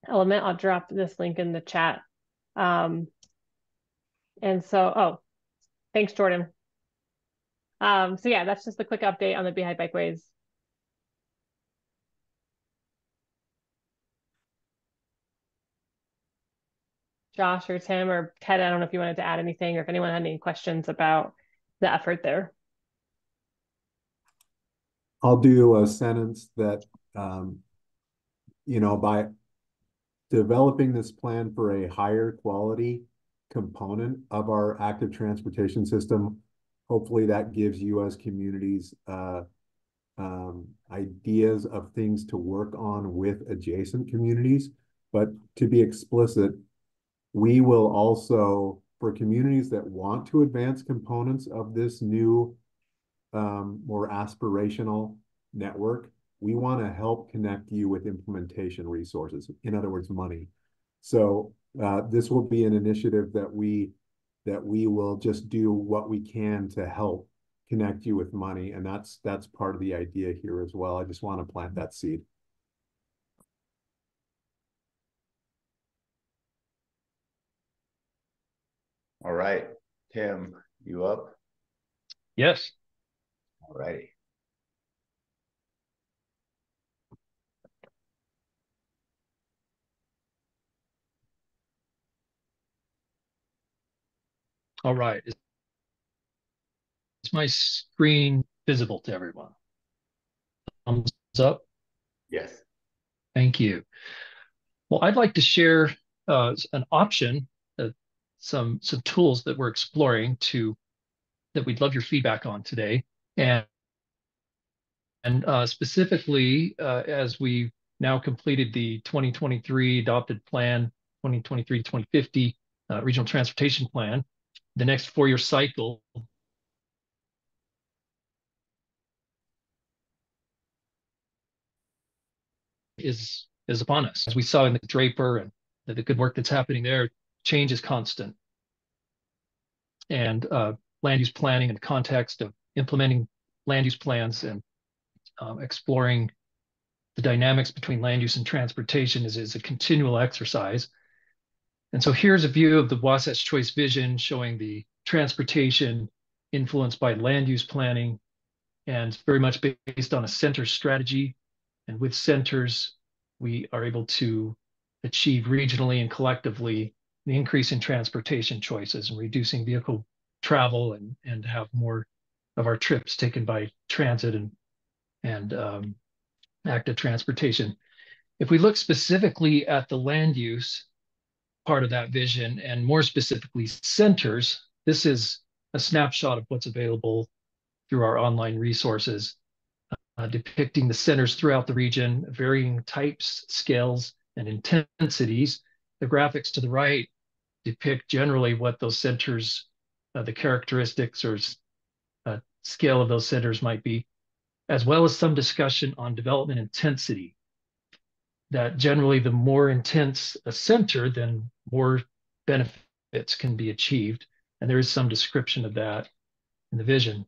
[SPEAKER 6] element. I'll drop this link in the chat. And so, thanks, Jordan. So yeah, that's just a quick update on the Beehive Bikeways. Josh or Tim or Ted, I don't know if you wanted to add anything or if anyone had any questions about the effort there.
[SPEAKER 15] I'll do a sentence that, by developing this plan for a higher quality component of our active transportation system, hopefully that gives you as communities ideas of things to work on with adjacent communities. But to be explicit, we will also for communities that want to advance components of this new, more aspirational network, we want to help connect you with implementation resources. In other words, money. So this will be an initiative that we will just do what we can to help connect you with money, and that's part of the idea here as well. I just want to plant that seed.
[SPEAKER 1] All right, Tim, you up?
[SPEAKER 10] Yes.
[SPEAKER 1] All righty.
[SPEAKER 16] All right. Is my screen visible to everyone? Thumbs up?
[SPEAKER 1] Yes.
[SPEAKER 16] Thank you. Well, I'd like to share an option, some tools that we're exploring that we'd love your feedback on today. And specifically, as we now completed the 2023 adopted plan, 2023-2050 regional transportation plan, the next 4-year cycle is upon us. As we saw in the Draper and the good work that's happening there, change is constant. And land use planning in the context of implementing land use plans and exploring the dynamics between land use and transportation is a continual exercise. And so here's a view of the Wasatch Choice vision showing the transportation influenced by land use planning and very much based on a center strategy. And with centers, we are able to achieve regionally and collectively the increase in transportation choices and reducing vehicle travel and have more of our trips taken by transit and active transportation. If we look specifically at the land use part of that vision, and more specifically centers, this is a snapshot of what's available through our online resources, depicting the centers throughout the region, varying types, scales, and intensities. The graphics to the right depict generally what those centers, the characteristics or scale of those centers might be, as well as some discussion on development intensity. That generally the more intense a center, then more benefits can be achieved. And there is some description of that in the vision.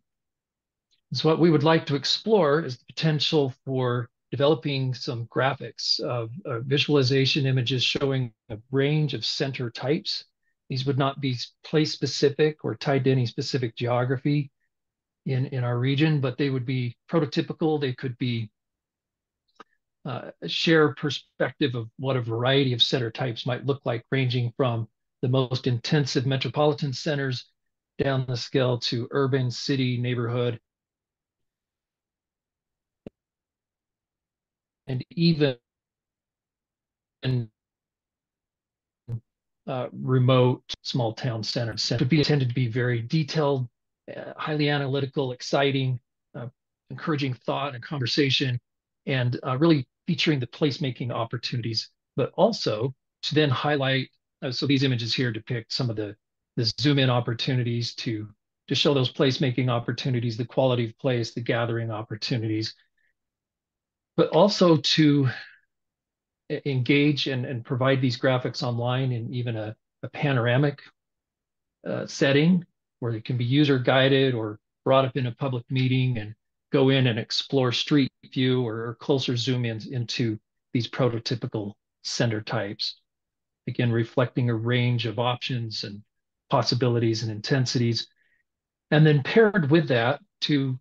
[SPEAKER 16] So what we would like to explore is the potential for developing some graphics of visualization images showing a range of center types. These would not be place specific or tied to any specific geography in our region, but they would be prototypical. They could be share perspective of what a variety of center types might look like, ranging from the most intensive metropolitan centers down the scale to urban, city, neighborhood, and even remote small town centers. So it would be intended to be very detailed, highly analytical, exciting, encouraging thought and conversation, and really featuring the placemaking opportunities, but also to then highlight, so these images here depict some of the zoom in opportunities to show those placemaking opportunities, the quality of place, the gathering opportunities, but also to engage and provide these graphics online in even a panoramic setting where it can be user guided or brought up in a public meeting and go in and explore street view or closer zoom ins into these prototypical center types. Again, reflecting a range of options and possibilities and intensities. And then paired with that to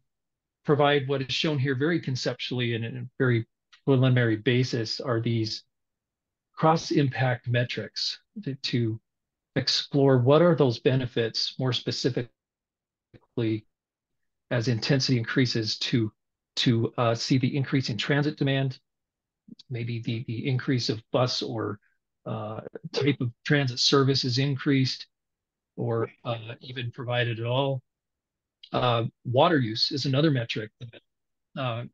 [SPEAKER 16] provide what is shown here very conceptually and in a very preliminary basis are these cross-impact metrics to explore what are those benefits more specifically as intensity increases to see the increase in transit demand, maybe the increase of bus or type of transit service is increased or even provided at all. Water use is another metric that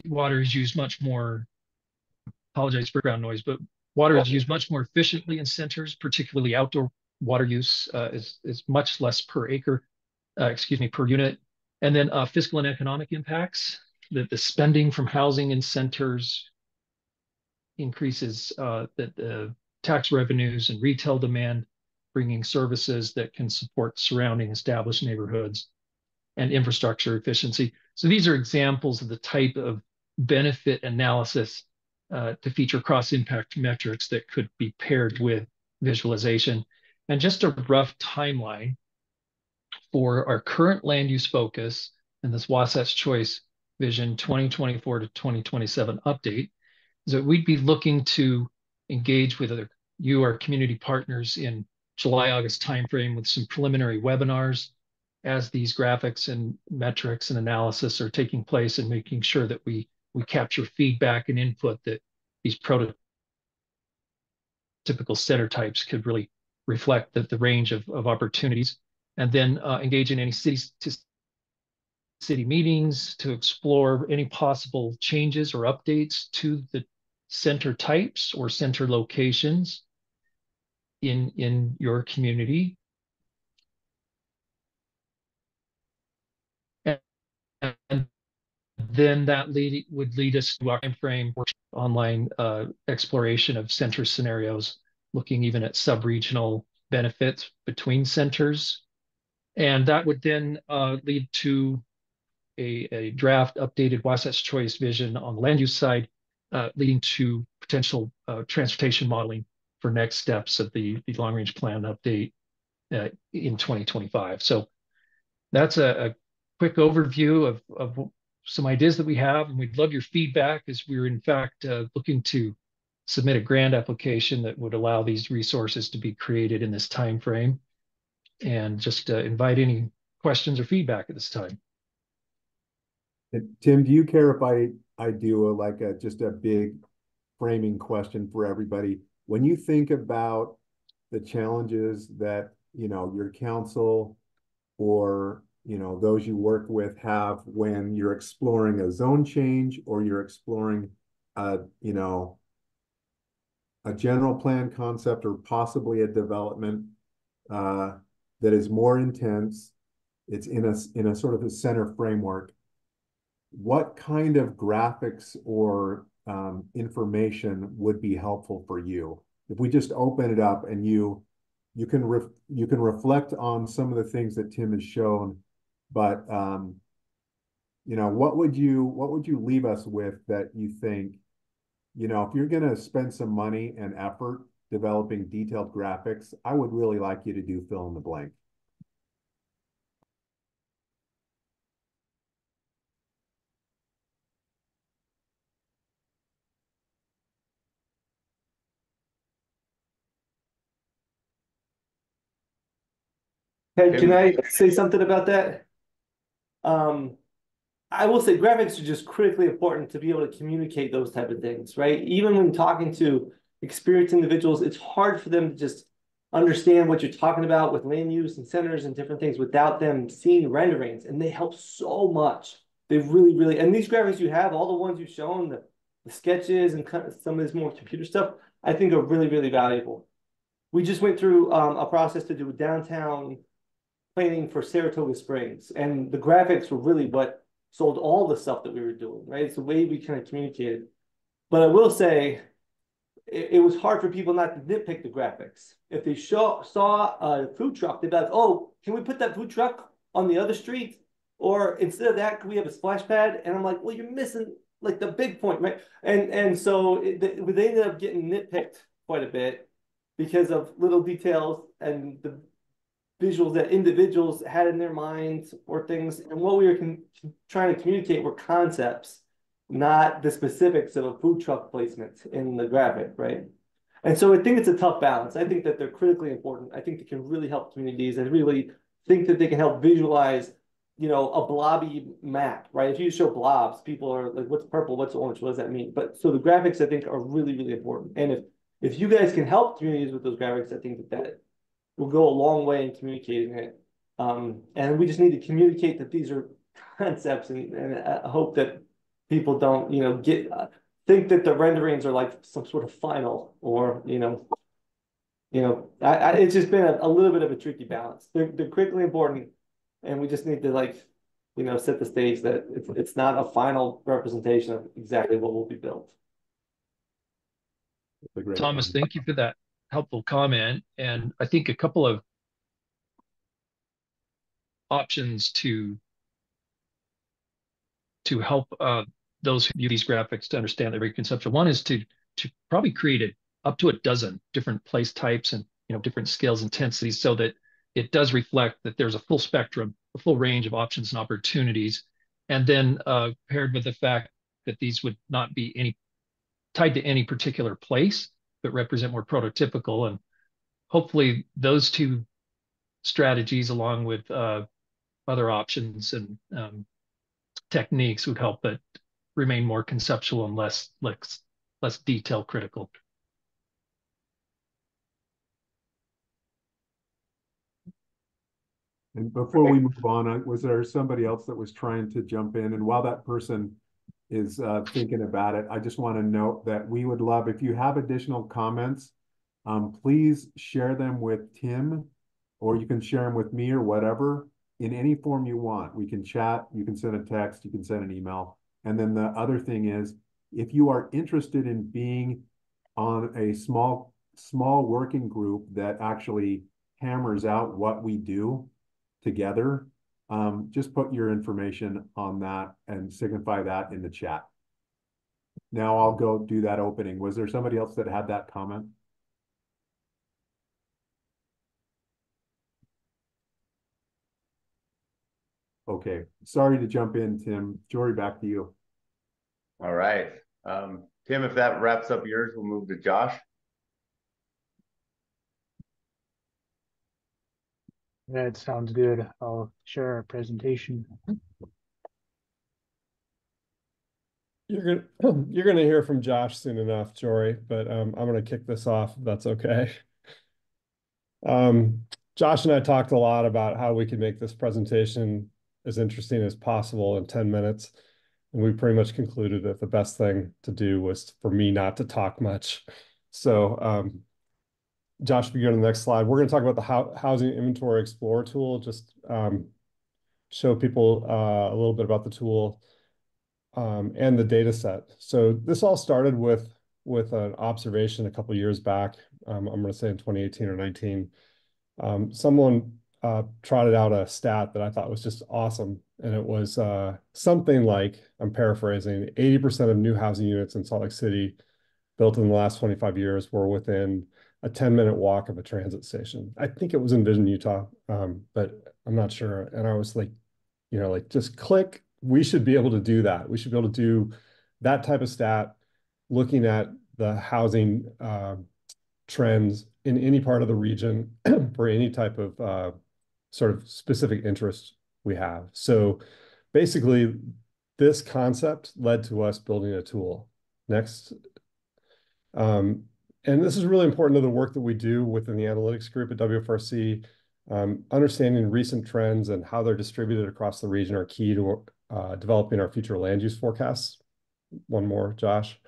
[SPEAKER 16] water is used much more apologize for background noise, but water is used much more efficiently in centers, particularly outdoor water use is much less per acre, per unit. And then fiscal and economic impacts, the spending from housing in centers increases the tax revenues and retail demand, bringing services that can support surrounding established neighborhoods and infrastructure efficiency. So these are examples of the type of benefit analysis to feature cross-impact metrics that could be paired with visualization. And just a rough timeline for our current land use focus and this Wasatch Choice Vision 2024 to 2027 update is that we'd be looking to engage with our community partners in July, August timeframe with some preliminary webinars as these graphics and metrics and analysis are taking place, and making sure that we capture feedback and input that these prototypical center types could really reflect the range of opportunities, and then engage in any city meetings to explore any possible changes or updates to the center types or center locations in your community. And then that would lead us to our timeframe online exploration of center scenarios, looking even at sub-regional benefits between centers. And that would then lead to a draft updated Wasatch Choice vision on the land use side, leading to potential transportation modeling for next steps of the long-range plan update in 2025. So that's a quick overview of some ideas that we have, and we'd love your feedback, as we're in fact looking to submit a grant application that would allow these resources to be created in this time frame. And just invite any questions or feedback at this time.
[SPEAKER 15] Tim, do you care if I do just a big framing question for everybody? When you think about the challenges that your council or those you work with have when you're exploring a zone change, or you're exploring a general plan concept, or possibly a development that is more intense, it's in a sort of a center framework, what kind of graphics or information would be helpful for you? If we just open it up and you can reflect on some of the things that Tim has shown, but what would you leave us with that you think, if you're going to spend some money and effort developing detailed graphics, I would really like you to do fill in the blank.
[SPEAKER 12] Hey, can I say something about that? I will say graphics are just critically important to be able to communicate those type of things, right? Even when talking to experienced individuals, it's hard for them to just understand what you're talking about with land use and centers and different things without them seeing renderings, and they help so much. They really, really, and these graphics you have, all the ones you've shown, the sketches and kind of some of this more computer stuff, I think are really, really valuable. We just went through a process to do downtown planning for Saratoga Springs, and the graphics were really what sold all the stuff that we were doing, right? It's the way we kind of communicated. But I will say, it was hard for people not to nitpick the graphics. If they saw a food truck, they'd be like, oh, can we put that food truck on the other street? Or instead of that, can we have a splash pad? And I'm like, well, you're missing like the big point, right? And so they ended up getting nitpicked quite a bit because of little details and the visuals that individuals had in their minds or things. And what we were trying to communicate were concepts, not the specifics of a food truck placement in the graphic, right? And so I think it's a tough balance. I think that they're critically important. I think they can really help communities. I really think that they can help visualize, a blobby map, right? If you show blobs, people are like, what's purple, what's orange, what does that mean? But so the graphics, I think, are really, really important. And if you guys can help communities with those graphics, I think that will go a long way in communicating it. And we just need to communicate that these are concepts, and I hope that people don't, get think that the renderings are like some sort of final, or it's just been a little bit of a tricky balance. They're critically important, and we just need to set the stage that it's not a final representation of exactly what will be built.
[SPEAKER 16] Thomas, thank you for that helpful comment. And I think a couple of options to help those who view these graphics to understand they're very conceptual. One is to probably create up to a dozen different place types and different scales, intensities, so that it does reflect that there's a full spectrum, a full range of options and opportunities. And then paired with the fact that these would not be tied to any particular place, but represent more prototypical. And hopefully those two strategies, along with other options and techniques, would help it remain more conceptual and less detail critical.
[SPEAKER 15] And before we move on, was there somebody else that was trying to jump in? And while that person is thinking about it, I just want to note that we would love, if you have additional comments, please share them with Tim, or you can share them with me or whatever, in any form you want. We can chat, you can send a text, you can send an email. And then the other thing is, if you are interested in being on a small working group that actually hammers out what we do together, just put your information on that and signify that in the chat. Now I'll go do that opening. Was there somebody else that had that comment? Okay, sorry to jump in, Tim. Jory, back to you.
[SPEAKER 1] All right. Tim, if that wraps up yours, we'll move to Josh.
[SPEAKER 10] That sounds good. I'll share our presentation.
[SPEAKER 17] You're gonna hear from Josh soon enough, Jory, but I'm gonna kick this off if that's okay. Josh and I talked a lot about how we could make this presentation as interesting as possible in 10 minutes. And we pretty much concluded that the best thing to do was for me not to talk much. So Josh, if you go to the next slide, we're going to talk about the Housing Inventory Explorer tool, just show people a little bit about the tool and the data set. So this all started with an observation a couple of years back. I'm going to say in 2018 or 19. Someone trotted out a stat that I thought was just awesome. And it was something like, I'm paraphrasing, 80% of new housing units in Salt Lake City built in the last 25 years were within a 10-minute walk of a transit station. I think it was in Vision, Utah, but I'm not sure. And I was like, just click. We should be able to do that. We should be able to do that type of stat, looking at the housing trends in any part of the region for any type of sort of specific interest we have. So basically, this concept led to us building a tool. Next. And this is really important to the work that we do within the analytics group at WFRC. Understanding recent trends and how they're distributed across the region are key to developing our future land use forecasts. One more, Josh.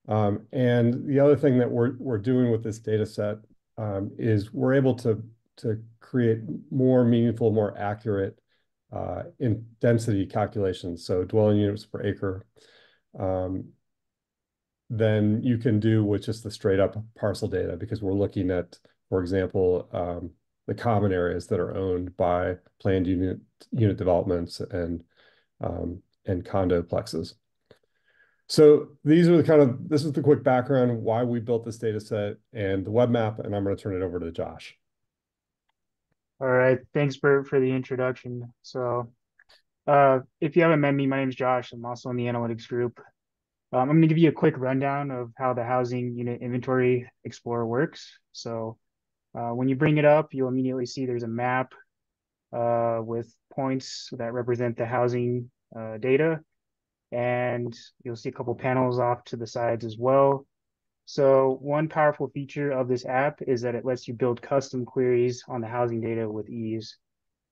[SPEAKER 17] And the other thing that we're doing with this data set is we're able to create more meaningful, more accurate in density calculations, so dwelling units per acre, than you can do with just the straight up parcel data, because we're looking at, for example, the common areas that are owned by planned unit developments and condo plexes. So these are this is the quick background why we built this data set and the web map, and I'm going to turn it over to Josh.
[SPEAKER 18] All right, thanks Bert for the introduction. So if you haven't met me, my name is Josh. I'm also in the analytics group. I'm going to give you a quick rundown of how the Housing Unit Inventory Explorer works. So when you bring it up, you'll immediately see there's a map with points that represent the housing data. And you'll see a couple panels off to the sides as well. So one powerful feature of this app is that it lets you build custom queries on the housing data with ease.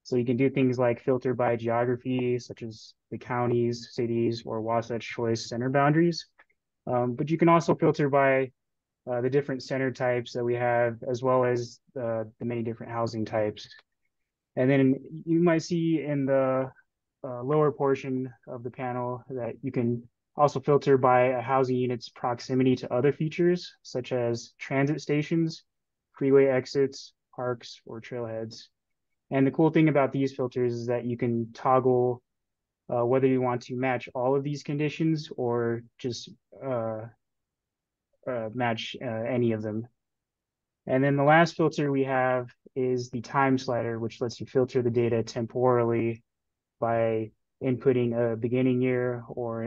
[SPEAKER 18] So you can do things like filter by geography, such as the counties, cities, or Wasatch Choice center boundaries. But you can also filter by the different center types that we have, as well as the many different housing types. And then you might see in the lower portion of the panel that you can also filter by a housing unit's proximity to other features, such as transit stations, freeway exits, parks, or trailheads. And the cool thing about these filters is that you can toggle whether you want to match all of these conditions or just match any of them. And then the last filter we have is the time slider, which lets you filter the data temporally by inputting a beginning year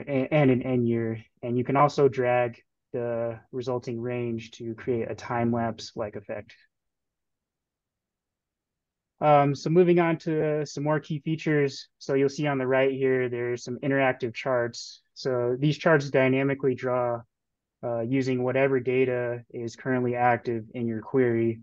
[SPEAKER 18] and an end year. And you can also drag the resulting range to create a time lapse like effect. So moving on to some more key features. So you'll see on the right here, there's some interactive charts. So these charts dynamically draw using whatever data is currently active in your query,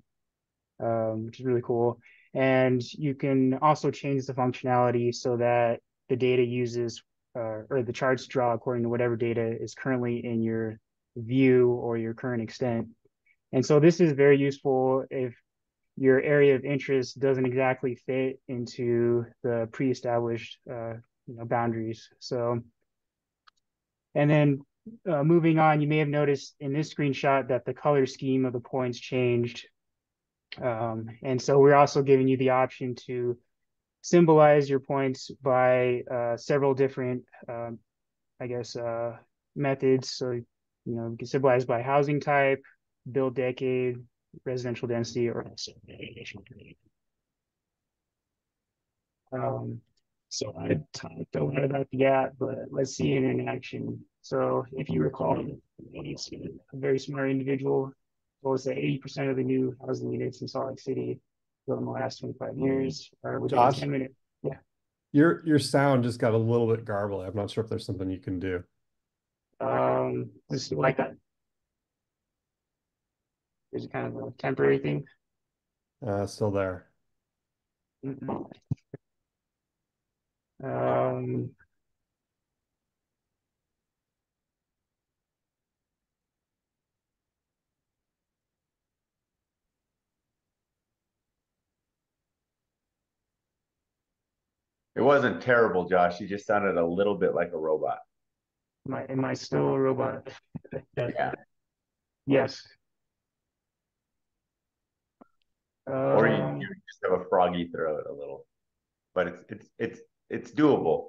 [SPEAKER 18] which is really cool. And you can also change the functionality so that the data uses or the charts draw according to whatever data is currently in your view or your current extent. And so this is very useful if your area of interest doesn't exactly fit into the pre-established boundaries. So, and then moving on, you may have noticed in this screenshot that the color scheme of the points changed. And so we're also giving you the option to symbolize your points by several different, methods. So, you can symbolize by housing type, build decade, residential density, or so I talked a lot about the app, but let's see it in action. So if you recall, he's a very smart individual. Told us that 80% of the new housing units in Salt Lake City built in the last 25 years are within
[SPEAKER 17] Josh,
[SPEAKER 18] 10 minutes. Yeah.
[SPEAKER 17] your sound just got a little bit garbled. I'm not sure if there's something you can do.
[SPEAKER 18] This is like that. Is it kind of a temporary thing?
[SPEAKER 17] Still there.
[SPEAKER 18] Um,
[SPEAKER 1] It wasn't terrible, Josh. You just sounded a little bit like a robot.
[SPEAKER 18] am I still a robot?
[SPEAKER 1] Yeah.
[SPEAKER 18] Yes.
[SPEAKER 1] Or you just have a froggy throat a little, but it's doable.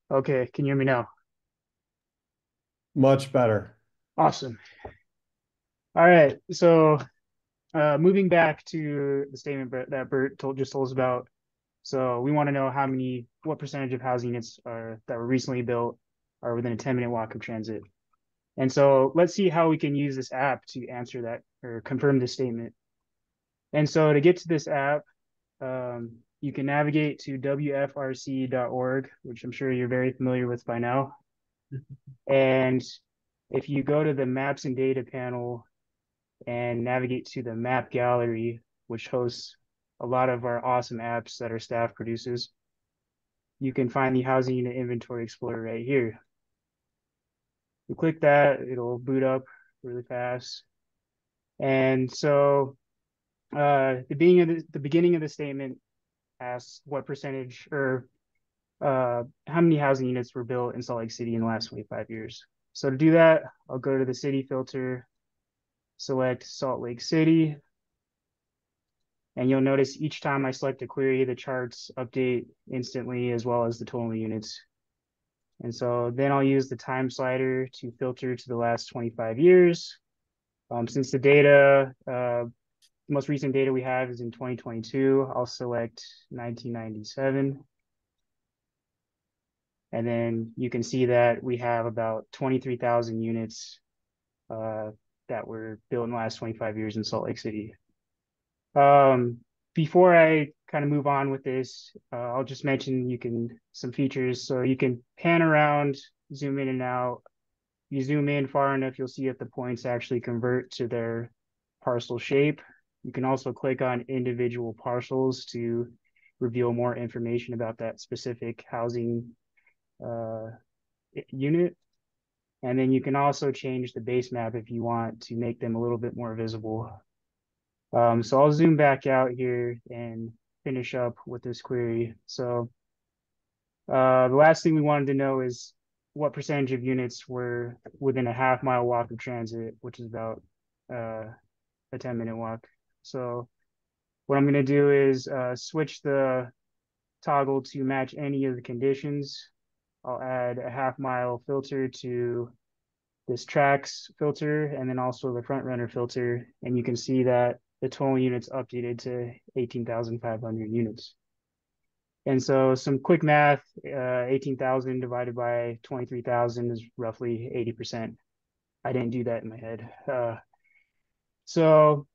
[SPEAKER 18] Okay, can you hear me now?
[SPEAKER 17] Much better.
[SPEAKER 18] Awesome. All right, so moving back to the statement that Bert just told us about. So we want to know what percentage of housing units that were recently built are within a 10-minute walk of transit. And so let's see how we can use this app to answer that or confirm this statement. And so to get to this app, you can navigate to wfrc.org, which I'm sure you're very familiar with by now. And if you go to the Maps and Data panel and navigate to the Map Gallery, which hosts a lot of our awesome apps that our staff produces, you can find the Housing Unit Inventory Explorer right here. You click that, it'll boot up really fast. And so the beginning of the statement asks what percentage or how many housing units were built in Salt Lake City in the last 25 years. So to do that, I'll go to the city filter, select Salt Lake City, and you'll notice each time I select a query, the charts update instantly as well as the total units. And so then I'll use the time slider to filter to the last 25 years. Since the most recent data we have is in 2022, I'll select 1997. And then you can see that we have about 23,000 units that were built in the last 25 years in Salt Lake City. Before I kind of move on with this, I'll just mention some features. So you can pan around, zoom in and out, you zoom in far enough, you'll see if the points actually convert to their parcel shape. You can also click on individual parcels to reveal more information about that specific housing unit. And then you can also change the base map if you want to make them a little bit more visible. So I'll zoom back out here and finish up with this query. So the last thing we wanted to know is what percentage of units were within a half-mile walk of transit, which is about a 10-minute walk. So what I'm going to do is switch the toggle to match any of the conditions. I'll add a half-mile filter to this tracks filter and then also the front runner filter. And you can see that the total units updated to 18,500 units. And so some quick math, 18,000 divided by 23,000 is roughly 80%. I didn't do that in my head. So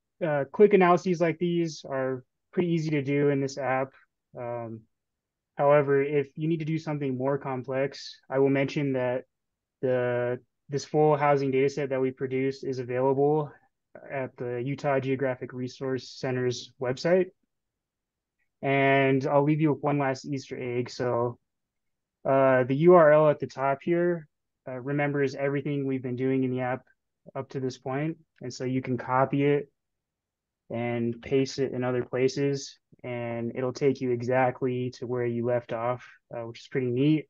[SPEAKER 18] quick analyses like these are pretty easy to do in this app. However, if you need to do something more complex, I will mention that this full housing data set that we produced is available at the Utah Geographic Resource Center's website. And I'll leave you with one last Easter egg. So the URL at the top here remembers everything we've been doing in the app up to this point. And so you can copy it and paste it in other places, and it'll take you exactly to where you left off, which is pretty neat.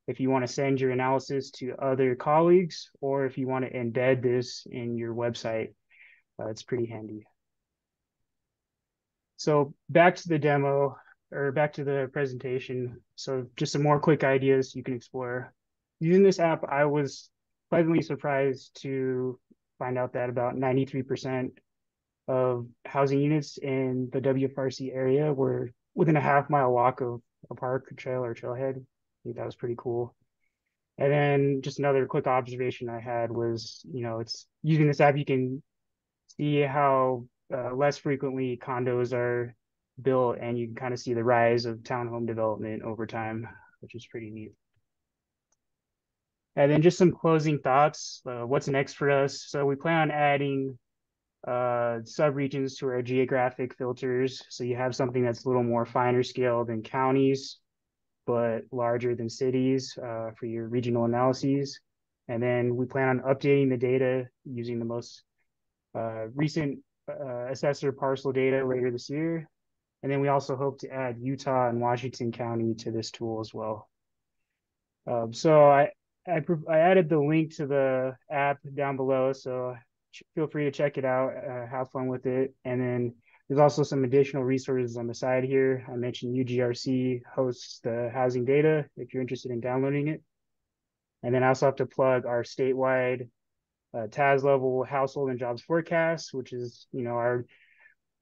[SPEAKER 18] If you want to send your analysis to other colleagues, or if you want to embed this in your website, it's pretty handy. So back to the demo, or back to the presentation. So just some more quick ideas you can explore. Using this app, I was pleasantly surprised to find out that about 93% of housing units in the WFRC area were within a half-mile walk of a park, trail, or trailhead. I think that was pretty cool. And then just another quick observation I had was, it's using this app, you can see how less frequently condos are built, and you can kind of see the rise of townhome development over time, which is pretty neat. And then just some closing thoughts. What's next for us? So we plan on adding subregions to our geographic filters. So you have something that's a little more finer scale than counties, but larger than cities for your regional analyses. And then we plan on updating the data using the most recent assessor parcel data later this year. And then we also hope to add Utah and Washington County to this tool as well. So I added the link to the app down below, so feel free to check it out, have fun with it. And then there's also some additional resources on the side here. I mentioned UGRC hosts the housing data if you're interested in downloading it. And then I also have to plug our statewide TAS level household and jobs forecast, which is,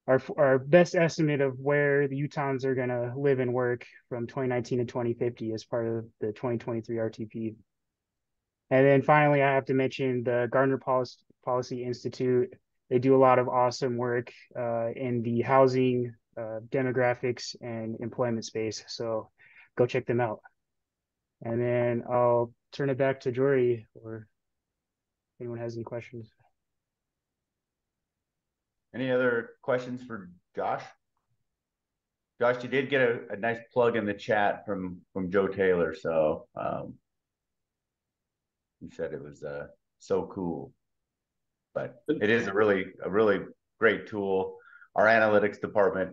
[SPEAKER 18] our best estimate of where the Utahns are going to live and work from 2019 to 2050 as part of the 2023 RTP. And then finally, I have to mention the Gardner Policy Institute. They do a lot of awesome work in the housing, demographics, and employment space. So go check them out. And then I'll turn it back to Jory, or if anyone has any questions.
[SPEAKER 1] Any other questions for Josh? Josh, you did get a nice plug in the chat from Joe Taylor. So he said it was so cool. But it is a really great tool. Our analytics department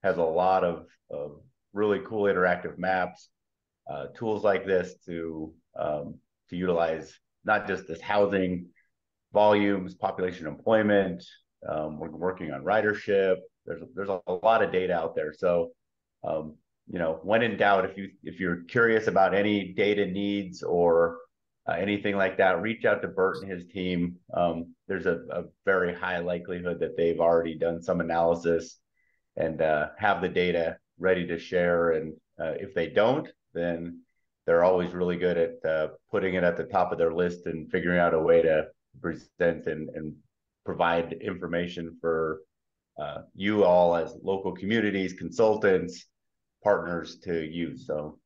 [SPEAKER 1] has a lot of really cool interactive maps, tools like this to utilize not just this housing volumes, population, employment. We're working on ridership. There's a lot of data out there. So when in doubt, if you're curious about any data needs or anything like that, reach out to Bert and his team. There's a very high likelihood that they've already done some analysis and have the data ready to share. And if they don't, then they're always really good at putting it at the top of their list and figuring out a way to present and provide information for you all as local communities, consultants, partners to use. So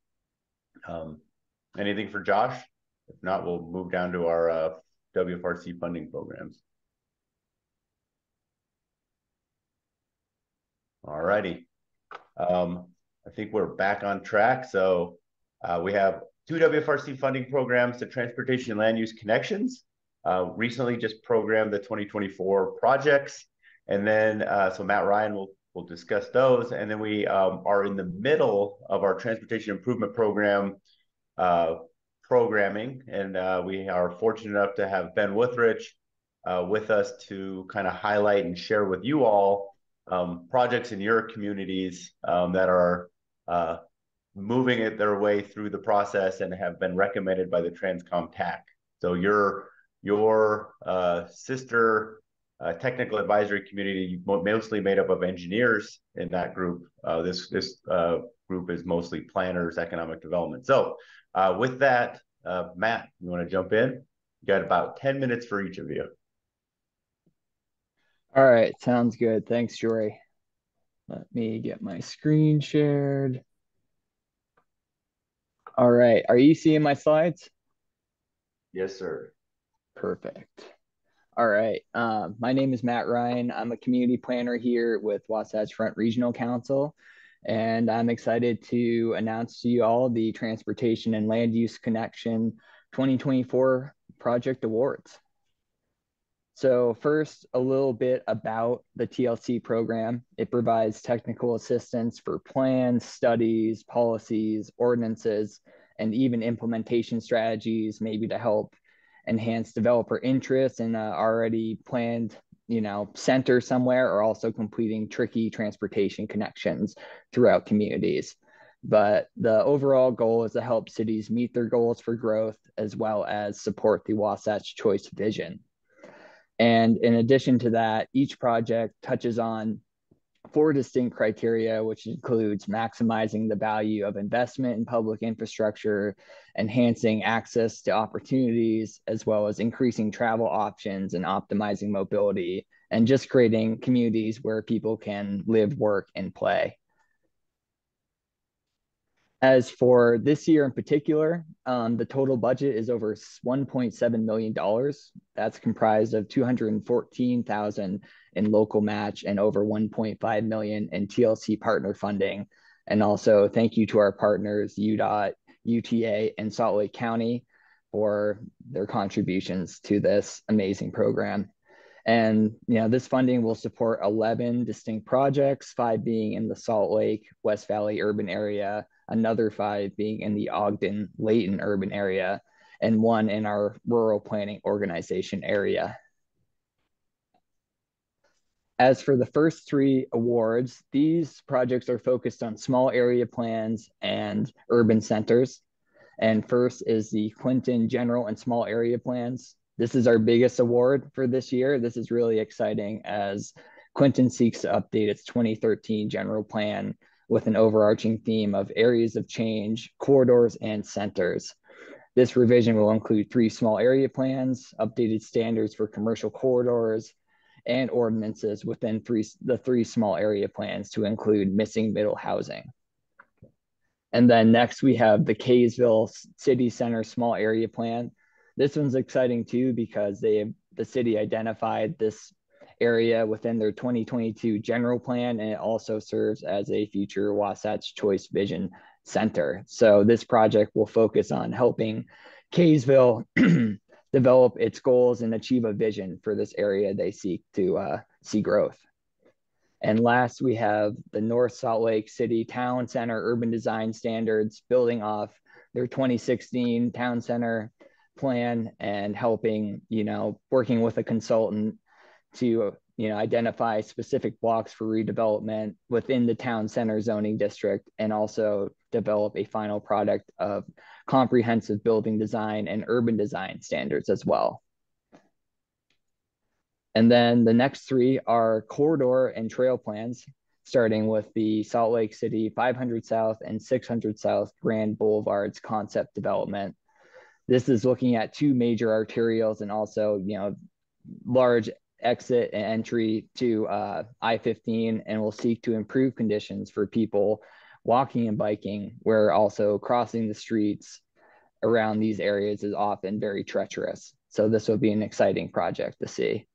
[SPEAKER 1] anything for Josh If not, we'll move down to our WFRC funding programs. All righty. I think we're back on track. So we have two WFRC funding programs, the Transportation and Land Use Connections. Recently just programmed the 2024 projects. And then, so Matt Ryan will discuss those. And then we are in the middle of our Transportation Improvement Program programming. And we are fortunate enough to have Ben Withrich with us to kind of highlight and share with you all projects in your communities that are moving it their way through the process and have been recommended by the Transcom TAC. So your sister technical advisory community, mostly made up of engineers in that group. This group is mostly planners, economic development. So with that, Matt, you want to jump in? You got about 10 minutes for each of you.
[SPEAKER 19] All right, sounds good. Thanks, Jory. Let me get my screen shared. All right, are you seeing my slides?
[SPEAKER 1] Yes, sir.
[SPEAKER 19] Perfect. All right, my name is Matt Ryan. I'm a community planner here with Wasatch Front Regional Council, and I'm excited to announce to you all the Transportation and Land Use Connection 2024 project awards. So first, a little bit about the TLC program. It provides technical assistance for plans, studies, policies, ordinances, and even implementation strategies, maybe to help enhance developer interest in an already planned, center somewhere, or also completing tricky transportation connections throughout communities. But the overall goal is to help cities meet their goals for growth, as well as support the Wasatch Choice vision. And in addition to that, each project touches on 4 distinct criteria, which includes maximizing the value of investment in public infrastructure, enhancing access to opportunities, as well as increasing travel options and optimizing mobility, and just creating communities where people can live, work, and play. As for this year in particular, the total budget is over $1.7 million. That's comprised of $214,000 in local match and over $1.5 million in TLC partner funding. And also thank you to our partners, UDOT, UTA, and Salt Lake County for their contributions to this amazing program. And this funding will support 11 distinct projects, 5 being in the Salt Lake, West Valley urban area, another 5 being in the Ogden, Layton urban area, and 1 in our rural planning organization area. As for the first 3 awards, these projects are focused on small area plans and urban centers. And first is the Clinton General and Small Area Plans. This is our biggest award for this year. This is really exciting as Clinton seeks to update its 2013 general plan with an overarching theme of areas of change, corridors, and centers. This revision will include 3 small area plans, updated standards for commercial corridors, and ordinances within the 3 small area plans to include missing middle housing. And then next we have the Kaysville City Center Small Area Plan. This one's exciting too because the city identified this area within their 2022 general plan, and it also serves as a future Wasatch Choice Vision Center. So this project will focus on helping Kaysville develop its goals and achieve a vision for this area they seek to see growth. And last, we have the North Salt Lake City Town Center Urban Design Standards, building off their 2016 Town Center plan and helping, working with a consultant to, identify specific blocks for redevelopment within the town center zoning district, and also develop a final product of comprehensive building design and urban design standards as well. And then the next 3 are corridor and trail plans, starting with the Salt Lake City 500 South and 600 South Grand Boulevards concept development. This is looking at 2 major arterials and also, large exit and entry to I-15, and will seek to improve conditions for people walking and biking, where also crossing the streets around these areas is often very treacherous. So this will be an exciting project to see.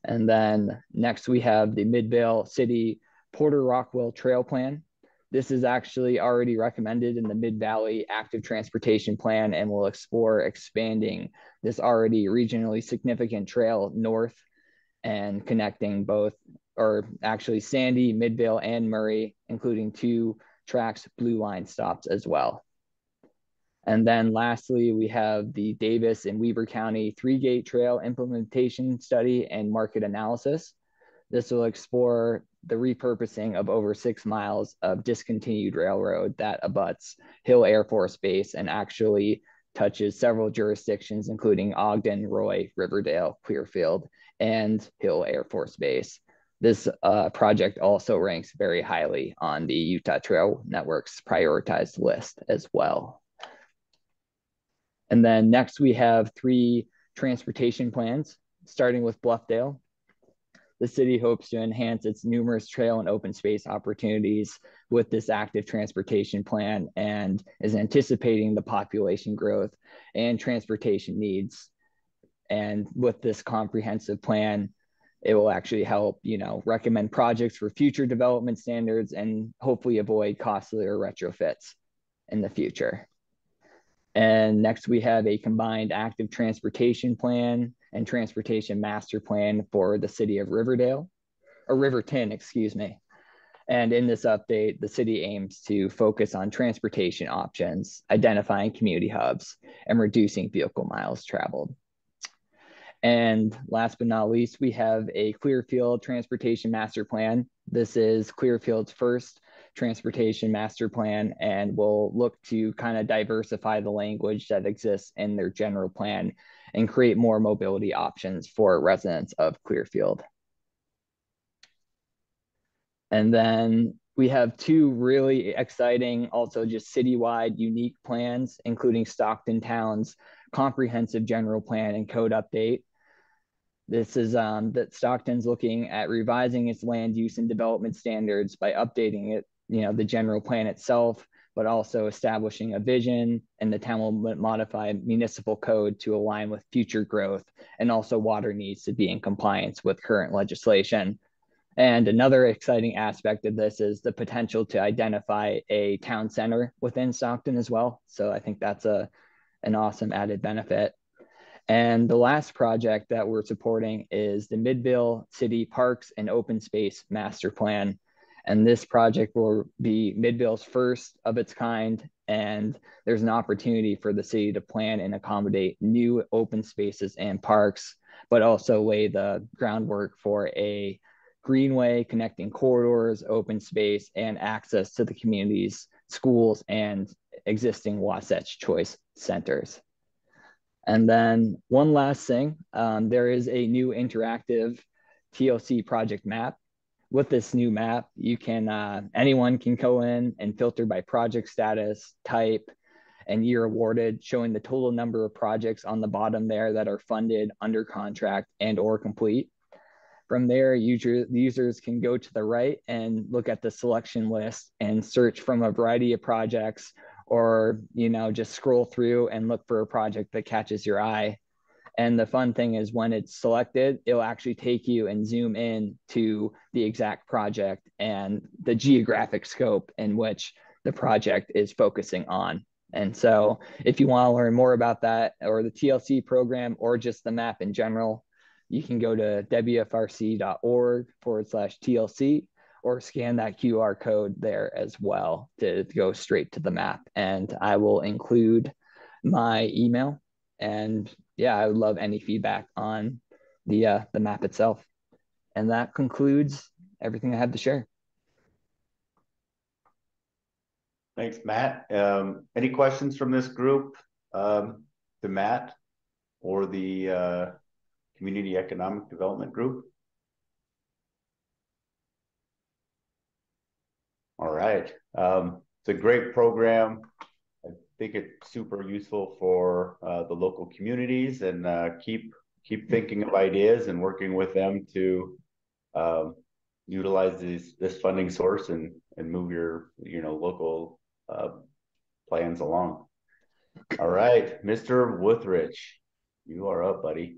[SPEAKER 19] And then next we have the Midvale City Porter Rockwell Trail Plan. This is actually already recommended in the Mid-Valley Active Transportation Plan and will explore expanding this already regionally significant trail north and connecting both, or actually Sandy, Midvale, and Murray, including 2 tracks Blue Line stops as well. And then lastly, we have the Davis and Weber County 3-gate trail implementation study and market analysis. This will explore the repurposing of over 6 miles of discontinued railroad that abuts Hill Air Force Base and actually touches several jurisdictions, including Ogden, Roy, Riverdale, Clearfield, and Hill Air Force Base. This project also ranks very highly on the Utah Trail Network's prioritized list as well. And then next we have 3 transportation plans, starting with Bluffdale. The city hopes to enhance its numerous trail and open space opportunities with this active transportation plan and is anticipating the population growth and transportation needs. And with this comprehensive plan, it will actually help, recommend projects for future development standards and hopefully avoid costlier retrofits in the future. And next we have a combined active transportation plan and transportation master plan for the city of Riverdale, or Riverton, excuse me. And in this update, the city aims to focus on transportation options, identifying community hubs, and reducing vehicle miles traveled. And last but not least, we have a Clearfield Transportation Master Plan. This is Clearfield's first transportation master plan and will look to kind of diversify the language that exists in their general plan and create more mobility options for residents of Clearfield. And then we have 2 really exciting, also just citywide unique plans, including Stockton Town's comprehensive general plan and code update. This is that Stockton's looking at revising its land use and development standards by updating it, the general plan itself, but also establishing a vision, and the town will modify municipal code to align with future growth, and also water needs to be in compliance with current legislation. And another exciting aspect of this is the potential to identify a town center within Stockton as well. So I think that's an awesome added benefit. And the last project that we're supporting is the Midvale City Parks and Open Space Master Plan. And this project will be Midvale's first of its kind. And there's an opportunity for the city to plan and accommodate new open spaces and parks, but also lay the groundwork for a greenway connecting corridors, open space, and access to the community's schools and existing Wasatch Choice centers. And then one last thing, there is a new interactive TLC project map. With this new map, you can anyone can go in and filter by project status, type, and year awarded, showing the total number of projects on the bottom there that are funded, under contract, and or complete. From there, users can go to the right and look at the selection list and search from a variety of projects, or just scroll through and look for a project that catches your eye. And the fun thing is when it's selected, it'll actually take you and zoom in to the exact project and the geographic scope in which the project is focusing on. And so if you want to learn more about that, or the TLC program, or just the map in general, you can go to wfrc.org/TLC, or scan that QR code there as well to go straight to the map. And I will include my email. And yeah, I would love any feedback on the map itself. And that concludes everything I have to share.
[SPEAKER 1] Thanks, Matt. Any questions from this group to Matt or the Community Economic Development Group? All right. It's a great program. I think it's super useful for the local communities, and keep thinking of ideas and working with them to utilize this funding source and move your local plans along. All right, Mr. Wuthrich, you are up, buddy.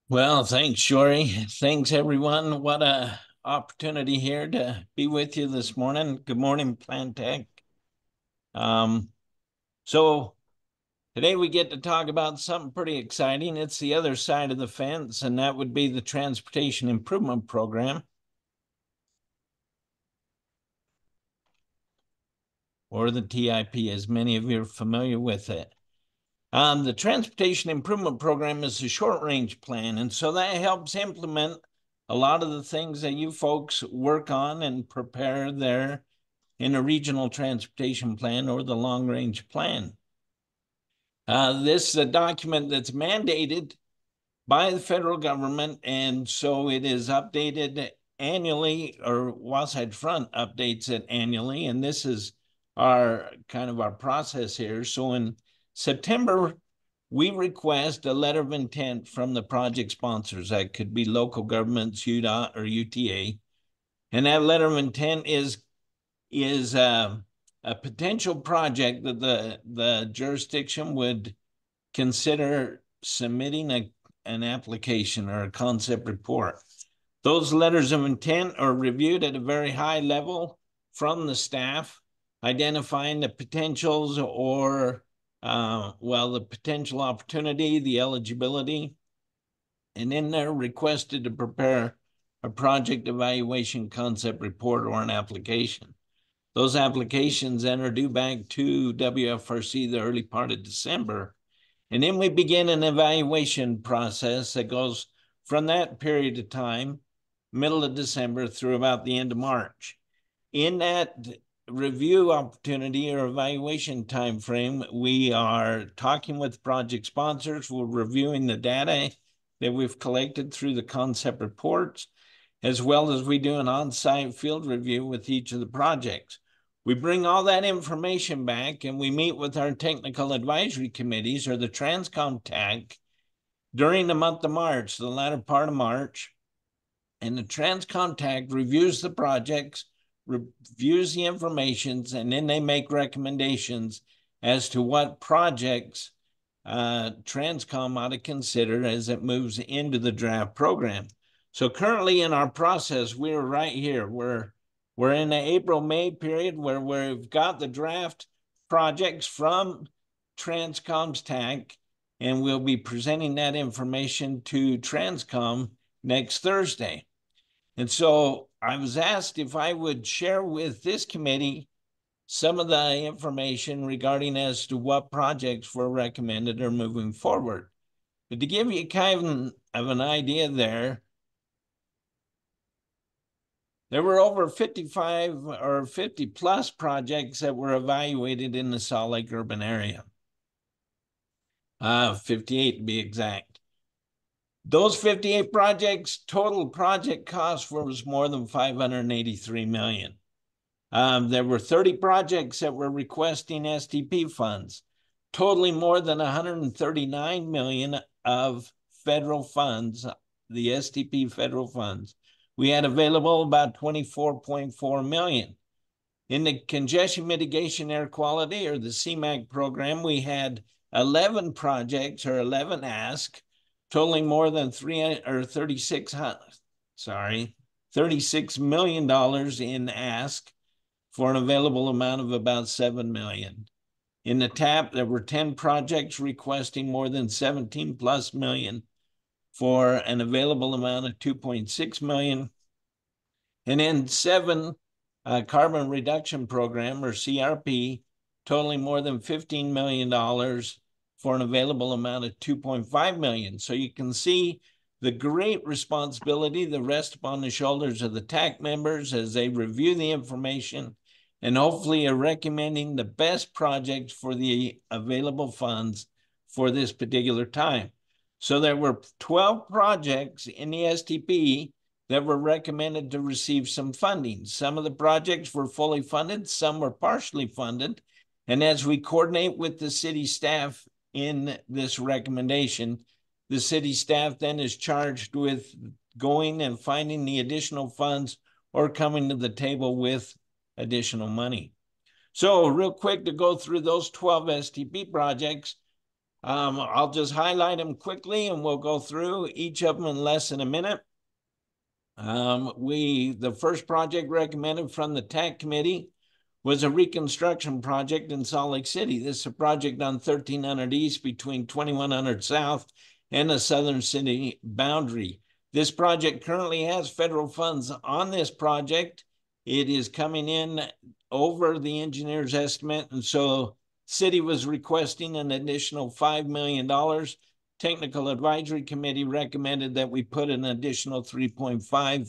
[SPEAKER 20] Well, thanks, Shori. Thanks, everyone. What a opportunity here to be with you this morning. Good morning, Plan Tech. So today we get to talk about something pretty exciting. It's the other side of the fence, and that would be the Transportation Improvement Program, or the TIP, as many of you are familiar with it. The Transportation Improvement Program is a short-range plan, and so that helps implement a lot of the things that you folks work on and prepare there in a regional transportation plan or the long-range plan. This is a document that's mandated by the federal government, and so it is updated annually, or Wasatch Front updates it annually, and this is our process here. So in September, we request a letter of intent from the project sponsors. That could be local governments, UDOT or UTA, and that letter of intent is a potential project that the jurisdiction would consider submitting an application or a concept report. Those letters of intent are reviewed at a very high level from the staff, identifying the potentials or, the potential opportunity, the eligibility, and then they're requested to prepare a project evaluation concept report or an application. Those applications then are due back to WFRC the early part of December. And then we begin an evaluation process that goes from that period of time, middle of December, through about the end of March. In that review opportunity or evaluation timeframe, we are talking with project sponsors. We're reviewing the data that we've collected through the concept reports, as well as we do an on-site field review with each of the projects. We bring all that information back and we meet with our technical advisory committees, or the Transcom TAC, during the month of March, the latter part of March. And the Transcom TAC reviews the projects, reviews the information, and then they make recommendations as to what projects Transcom ought to consider as it moves into the draft program. So currently in our process, we're right here. We're in the April-May period where we've got the draft projects from Transcom's TAC, and we'll be presenting that information to Transcom next Thursday. And so I was asked if I would share with this committee some of the information regarding as to what projects were recommended or moving forward. But to give you kind of an idea there were over 55 or 50 plus projects that were evaluated in the Salt Lake urban area. 58 to be exact. Those 58 projects, total project cost was more than $583 million. There were 30 projects that were requesting STP funds, totaling more than $139 million of federal funds, the STP federal funds. We had available about $24.4 million. In the Congestion Mitigation Air Quality, or the CMAQ program, we had 11 projects, or 11 asks, totaling more than $36 million in ask for an available amount of about $7 million. In the TAP, there were 10 projects requesting more than 17 plus million for an available amount of 2.6 million. And then 7 carbon reduction program, or CRP, totaling more than $15 million for an available amount of 2.5 million. So you can see the great responsibility that rests upon the shoulders of the TAC members as they review the information and hopefully are recommending the best projects for the available funds for this particular time. So there were 12 projects in the STP that were recommended to receive some funding. Some of the projects were fully funded, some were partially funded. And as we coordinate with the city staff in this recommendation, the city staff then is charged with going and finding the additional funds or coming to the table with additional money. So real quick to go through those 12 STP projects, I'll just highlight them quickly and we'll go through each of them in less than a minute. The first project recommended from the TAC committee was a reconstruction project in Salt Lake City. This is a project on 1300 East between 2100 South and the southern city boundary. This project currently has federal funds on this project. It is coming in over the engineer's estimate, and so city was requesting an additional $5 million. Technical Advisory Committee recommended that we put an additional $3.5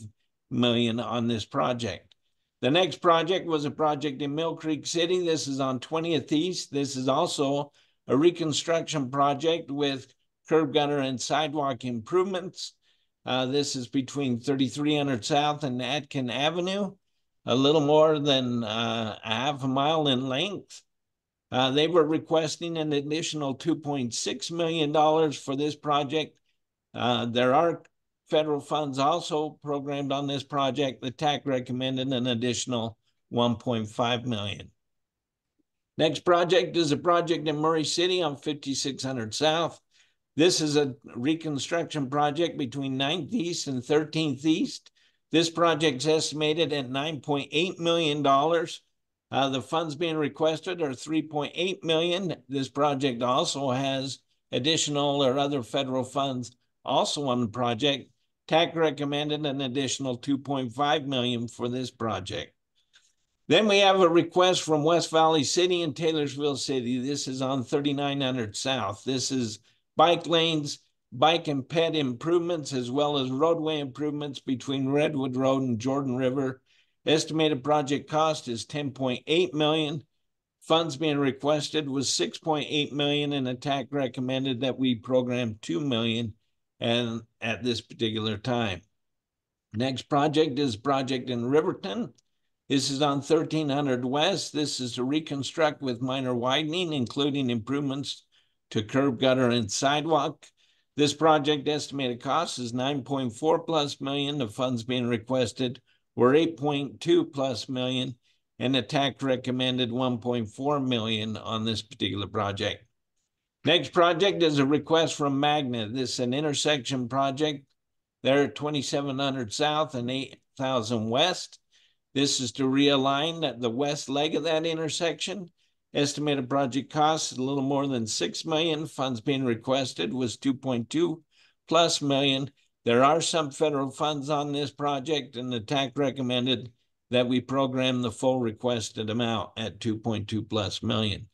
[SPEAKER 20] million on this project. The next project was a project in Mill Creek City. This is on 20th East. This is also a reconstruction project with curb gutter and sidewalk improvements. This is between 3300 South and Atkin Avenue, a little more than a half a mile in length. They were requesting an additional $2.6 million for this project. There are federal funds also programmed on this project. The TAC recommended an additional $1.5 million. Next project is a project in Murray City on 5600 South. This is a reconstruction project between 9th East and 13th East. This project's estimated at $9.8 million. The funds being requested are $3.8 million. This project also has additional or other federal funds also on the project. TAC recommended an additional $2.5 million for this project. Then we have a request from West Valley City and Taylorsville City. This is on 3900 South. This is bike lanes, bike and ped improvements, as well as roadway improvements between Redwood Road and Jordan River. Estimated project cost is $10.8 million. Funds being requested was $6.8 million, and the TAC recommended that we program $2 million and at this particular time. Next project is project in Riverton. This is on 1300 West. This is to reconstruct with minor widening, including improvements to curb, gutter, and sidewalk. This project estimated cost is $9.4+ million. The funds being requested were $8.2+ million, and the TAC recommended $1.4 million on this particular project. Next project is a request from Magna. This is an intersection project. They're at 2700 South and 8000 West. This is to realign the west leg of that intersection. Estimated project cost is a little more than $6 million. Funds being requested was $2.2+ million. There are some federal funds on this project, and the TAC recommended that we program the full requested amount at $2.2+ million.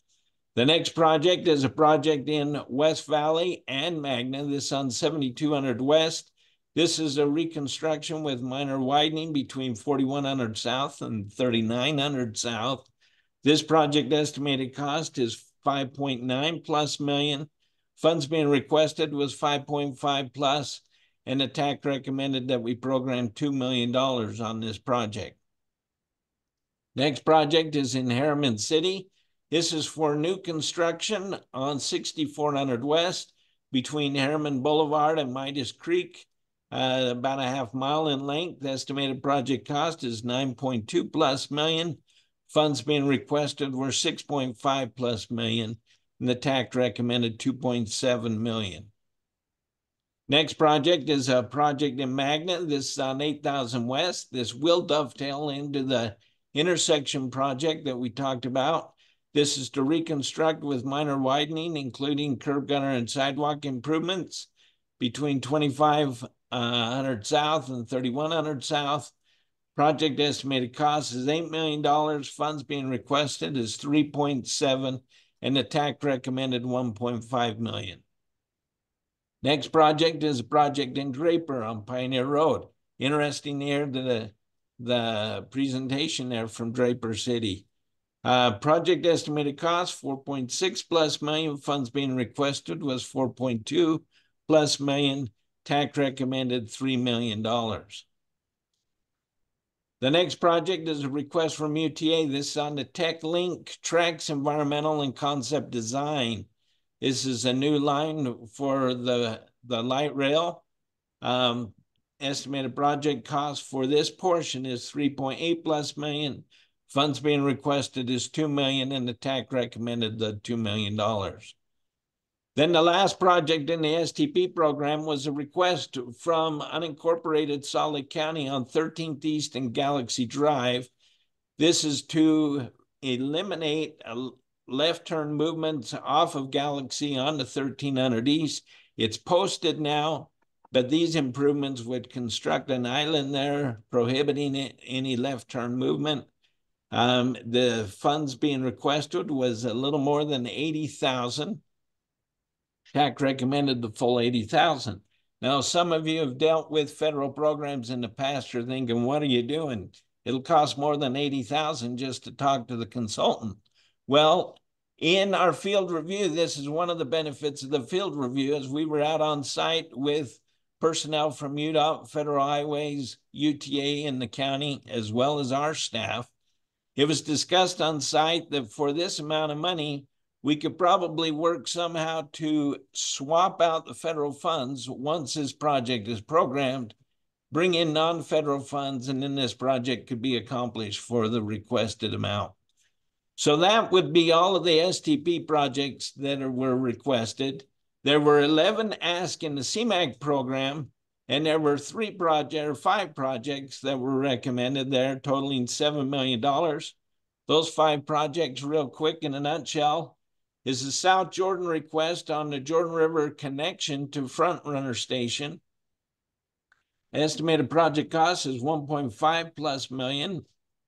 [SPEAKER 20] The next project is a project in West Valley and Magna. This is on 7200 West. This is a reconstruction with minor widening between 4100 South and 3900 South. This project estimated cost is $5.9+ million. Funds being requested was $5.5+, and the TAC recommended that we program $2 million on this project. Next project is in Harriman City. This is for new construction on 6400 West between Harriman Boulevard and Midas Creek, about a half mile in length. The estimated project cost is $9.2+ million. Funds being requested were $6.5+ million, and the TAC recommended $2.7 million. Next project is a project in Magna. This is on 8000 West. This will dovetail into the intersection project that we talked about. This is to reconstruct with minor widening, including curb, gutter, and sidewalk improvements between 2500 South and 3100 South. Project estimated cost is $8 million. Funds being requested is $3.7, and the TAC recommended $1.5 million. Next project is a project in Draper on Pioneer Road. Interesting here to the presentation there from Draper City. Project estimated cost, $4.6+ million. Funds being requested was $4.2+ million. TAC recommended $3 million. The next project is a request from UTA. This is on the Tech Link Tracks Environmental and Concept Design. This is a new line for the light rail. Estimated project cost for this portion is $3.8+ million. Funds being requested is $2 million, and the TAC recommended the $2 million. Then the last project in the STP program was a request from unincorporated Salt Lake County on 13th East and Galaxy Drive. This is to eliminate left turn movements off of Galaxy onto 1300 East. It's posted now, but these improvements would construct an island there, prohibiting any left turn movement. The funds being requested was a little more than 80,000. TAC recommended the full 80,000. Now, some of you have dealt with federal programs in the past. You're thinking, what are you doing? It'll cost more than 80,000 just to talk to the consultant. Well, in our field review, this is one of the benefits of the field review, as we were out on site with personnel from UDOT, Federal Highways, UTA in the county, as well as our staff. It was discussed on site that for this amount of money, we could probably work somehow to swap out the federal funds once this project is programmed, bring in non-federal funds, and then this project could be accomplished for the requested amount. So that would be all of the STP projects that were requested. There were 11 asked in the CMAQ program, and there were 5 projects that were recommended there, totaling $7 million. Those 5 projects, real quick in a nutshell, is the South Jordan request on the Jordan River connection to Front Runner Station. Estimated project cost is 1.5 plus million.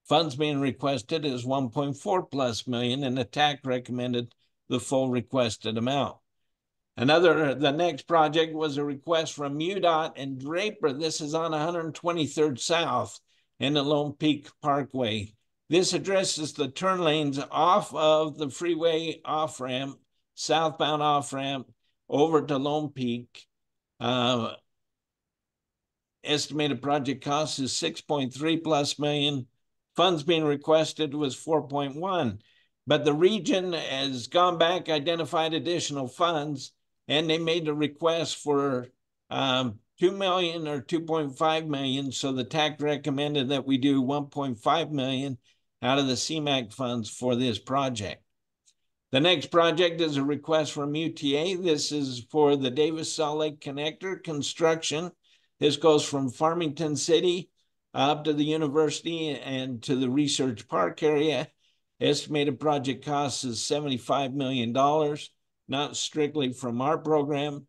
[SPEAKER 20] Funds being requested is 1.4 plus million, and the TAC recommended the full requested amount. The next project was a request from UDOT and Draper. This is on 123rd South in the Lone Peak Parkway. This addresses the turn lanes off of the freeway off-ramp, southbound off-ramp, over to Lone Peak. Estimated project cost is 6.3 plus million. Funds being requested was 4.1. But the region has gone back, identified additional funds, and they made a request for 2 million or 2.5 million. So the TAC recommended that we do 1.5 million out of the CMAQ funds for this project. The next project is a request from UTA. This is for the Davis-Salt Lake Connector construction. This goes from Farmington City up to the university and to the research park area. Estimated project cost is $75 million, not strictly from our program,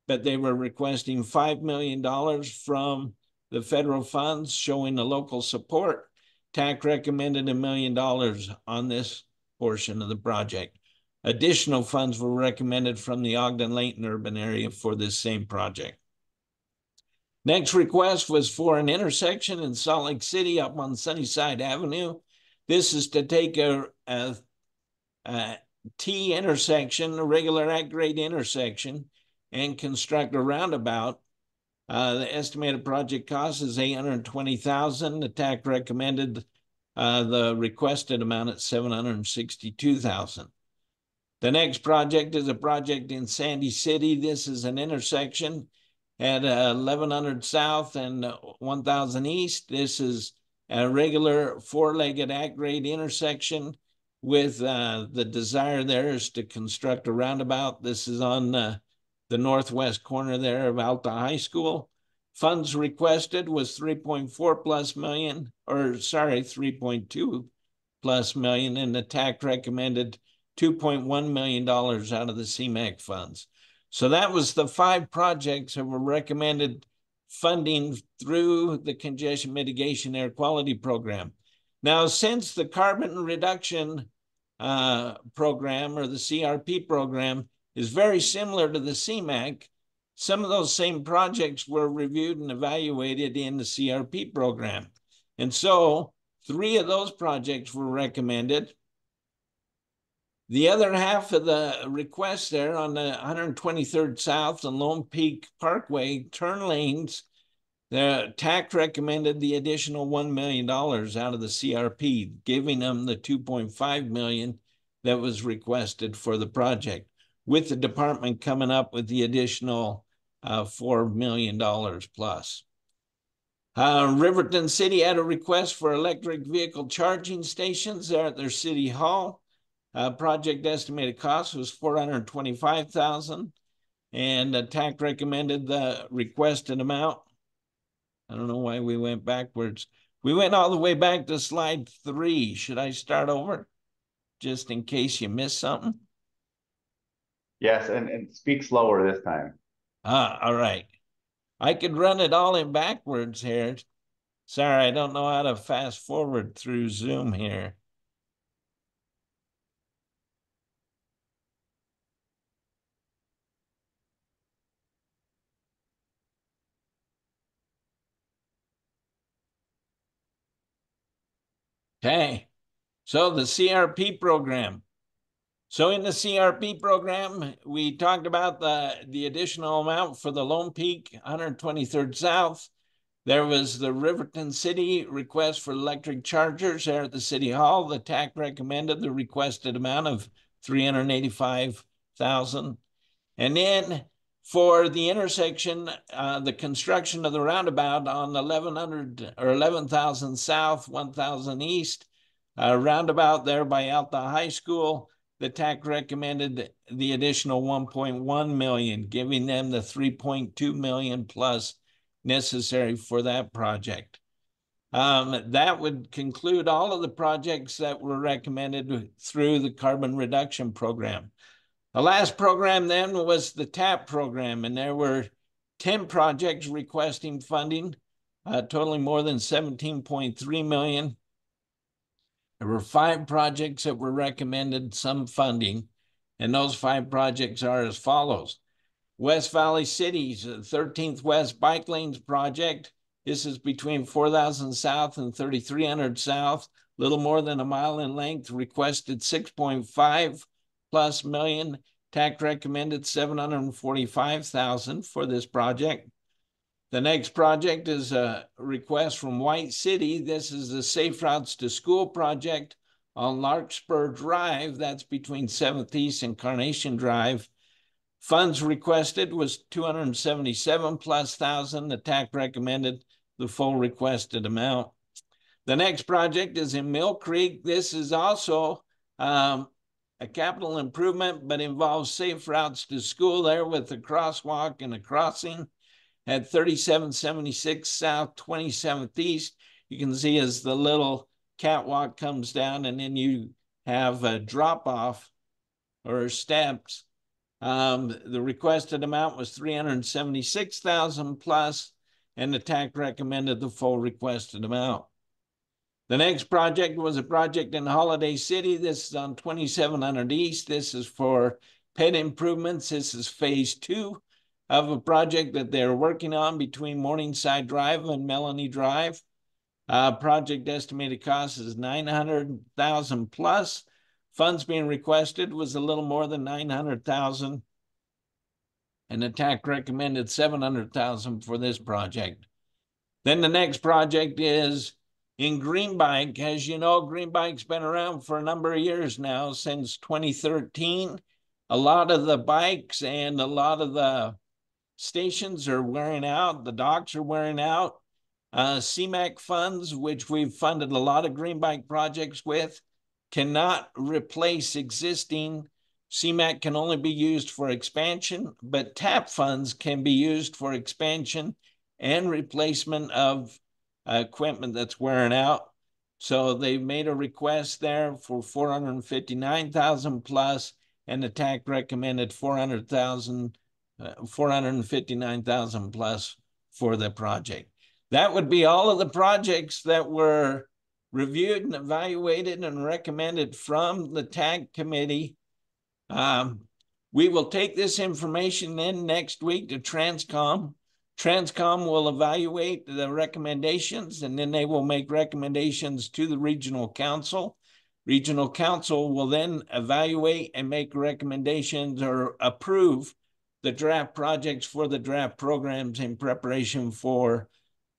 [SPEAKER 20] but they were requesting $5 million from the federal funds, showing the local support. TAC recommended $1 million on this portion of the project. Additional funds were recommended from the Ogden-Layton urban area for this same project. Next request was for an intersection in Salt Lake City up on Sunnyside Avenue. This is to take a T intersection, a regular at-grade intersection, and construct a roundabout. The estimated project cost is $820,000. The TAC recommended the requested amount at $762,000. The next project is a project in Sandy City. This is an intersection at 1100 South and 1000 East. This is a regular 4-legged at-grade intersection with the desire there is to construct a roundabout. This is on the northwest corner there of Alta High School. Funds requested was 3.4 plus million, or sorry, 3.2 plus million, and the TAC recommended $2.1 million out of the CMAQ funds. So that was the 5 projects that were recommended funding through the Congestion Mitigation Air Quality Program. Now, since the carbon reduction program, or the CRP program, is very similar to the CMAQ, some of those same projects were reviewed and evaluated in the CRP program. And so 3 of those projects were recommended. The other half of the requests there on the 123rd South and Lone Peak Parkway turn lanes, the TAC recommended the additional $1 million out of the CRP, giving them the $2.5 million that was requested for the project, with the department coming up with the additional $4 million plus. Riverton City had a request for electric vehicle charging stations there at their city hall. Project estimated cost was $425,000, and TAC recommended the requested amount. I don't know why we went backwards. We went all the way back to slide 3. Should I start over? Just in case you missed something?
[SPEAKER 1] Yes, and speak slower this time.
[SPEAKER 20] All right. I could run it all in backwards here. Sorry, I don't know how to fast forward through Zoom here. Okay, so the CRP program. So in the CRP program, we talked about the additional amount for the Lone Peak 123rd South. There was the Riverton City request for electric chargers there at the City Hall. The TAC recommended the requested amount of $385,000. And then for the intersection, the construction of the roundabout on 1100 or 11,000 South, 1,000 East, roundabout there by Alta High School, the TAC recommended the additional 1.1 million, giving them the 3.2 million plus necessary for that project. That would conclude all of the projects that were recommended through the carbon reduction program. The last program then was the TAP program, and there were 10 projects requesting funding, totaling more than 17.3 million. There were 5 projects that were recommended some funding, and those 5 projects are as follows. West Valley City's 13th West Bike Lanes project. This is between 4,000 South and 3,300 South, little more than a mile in length, requested 6.5 plus million. TAC recommended 745,000 for this project. The next project is a request from White City. This is the Safe Routes to School project on Larkspur Drive. That's between 7th East and Carnation Drive. Funds requested was 277 plus thousand. The TAC recommended the full requested amount. The next project is in Mill Creek. This is also a capital improvement, but involves safe routes to school there with a crosswalk and a crossing at 3776 South, 27th East. You can see as the little catwalk comes down, and then you have a drop off or steps. The requested amount was 376,000 plus, and the TAC recommended the full requested amount. The next project was a project in Holiday City. This is on 2700 East. This is for pet improvements. This is phase 2 of a project that they're working on between Morningside Drive and Melanie Drive. Project estimated cost is 900,000 plus. Funds being requested was a little more than 900,000. And the TAC recommended 700,000 for this project. Then the next project is in Greenbike. As you know, Greenbike's been around for a number of years now, since 2013. A lot of the bikes and a lot of the stations are wearing out. The docks are wearing out. CMAQ funds, which we've funded a lot of Greenbike projects with, cannot replace existing. CMAQ can only be used for expansion, but TAP funds can be used for expansion and replacement of equipment that's wearing out. So they made a request there for 459,000 plus, and the TAC recommended 459,000 plus for the project. That would be all of the projects that were reviewed and evaluated and recommended from the TAC committee. We will take this information in next week to Transcom. Transcom will evaluate the recommendations, and then they will make recommendations to the regional council. Regional council will then evaluate and make recommendations or approve the draft projects for the draft programs in preparation for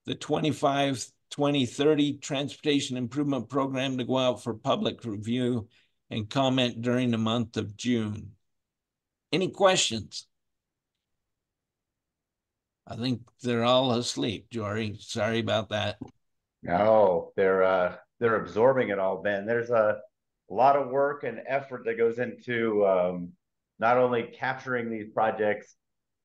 [SPEAKER 20] the 2030 Transportation Improvement Program to go out for public review and comment during the month of June. Any questions? I think they're all asleep, Jory. Sorry about that.
[SPEAKER 1] No, they're absorbing it all, Ben. There's a lot of work and effort that goes into not only capturing these projects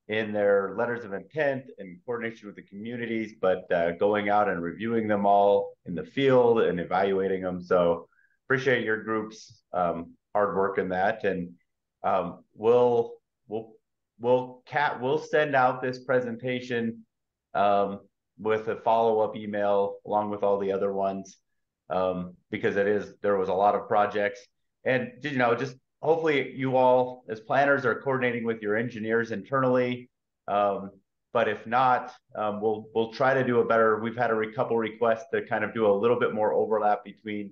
[SPEAKER 1] in their letters of intent and coordination with the communities, but going out and reviewing them all in the field and evaluating them. So appreciate your group's hard work in that, and we'll send out this presentation with a follow-up email along with all the other ones, because there was a lot of projects, and just hopefully you all as planners are coordinating with your engineers internally. But if not, we'll try to do a better. We've had a couple requests to kind of do a little bit more overlap between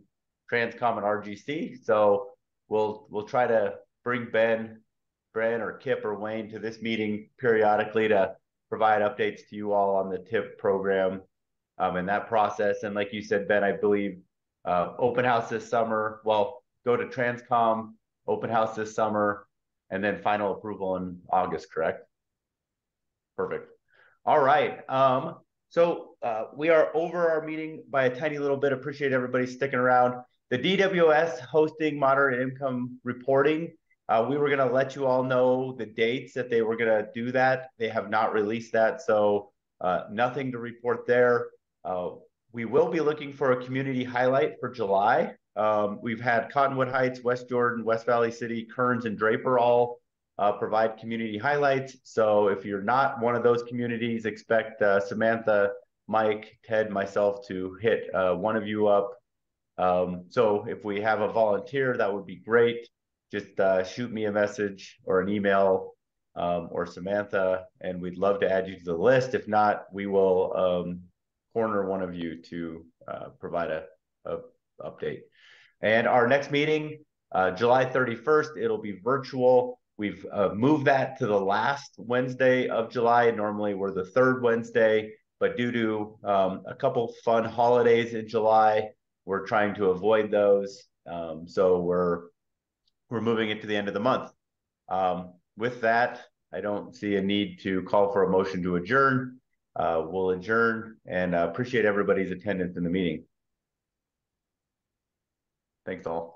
[SPEAKER 1] Transcom and RGC. So we'll try to bring Ben or Kip or Wayne to this meeting periodically to provide updates to you all on the TIP program and that process. And like you said, Ben, I believe open house this summer. Well, go to Transcom, open house this summer, and then final approval in August, correct? Perfect. All right. So we are over our meeting by a tiny little bit. Appreciate everybody sticking around. The DWS hosting moderate income reporting. We were going to let you all know the dates that they were going to do that. They have not released that, so nothing to report there. We will be looking for a community highlight for July. We've had Cottonwood Heights, West Jordan, West Valley City, Kearns, and Draper all provide community highlights. So if you're not one of those communities, expect Samantha, Mike, Ted, myself to hit one of you up. So if we have a volunteer, that would be great. Just shoot me a message or an email or Samantha, and we'd love to add you to the list. If not, we will corner one of you to provide a update. And our next meeting, July 31st, it'll be virtual. We've moved that to the last Wednesday of July. Normally we're the third Wednesday, but due to a couple fun holidays in July, we're trying to avoid those. So we're moving it to the end of the month. With that, I don't see a need to call for a motion to adjourn. We'll adjourn and appreciate everybody's attendance in the meeting. Thanks all.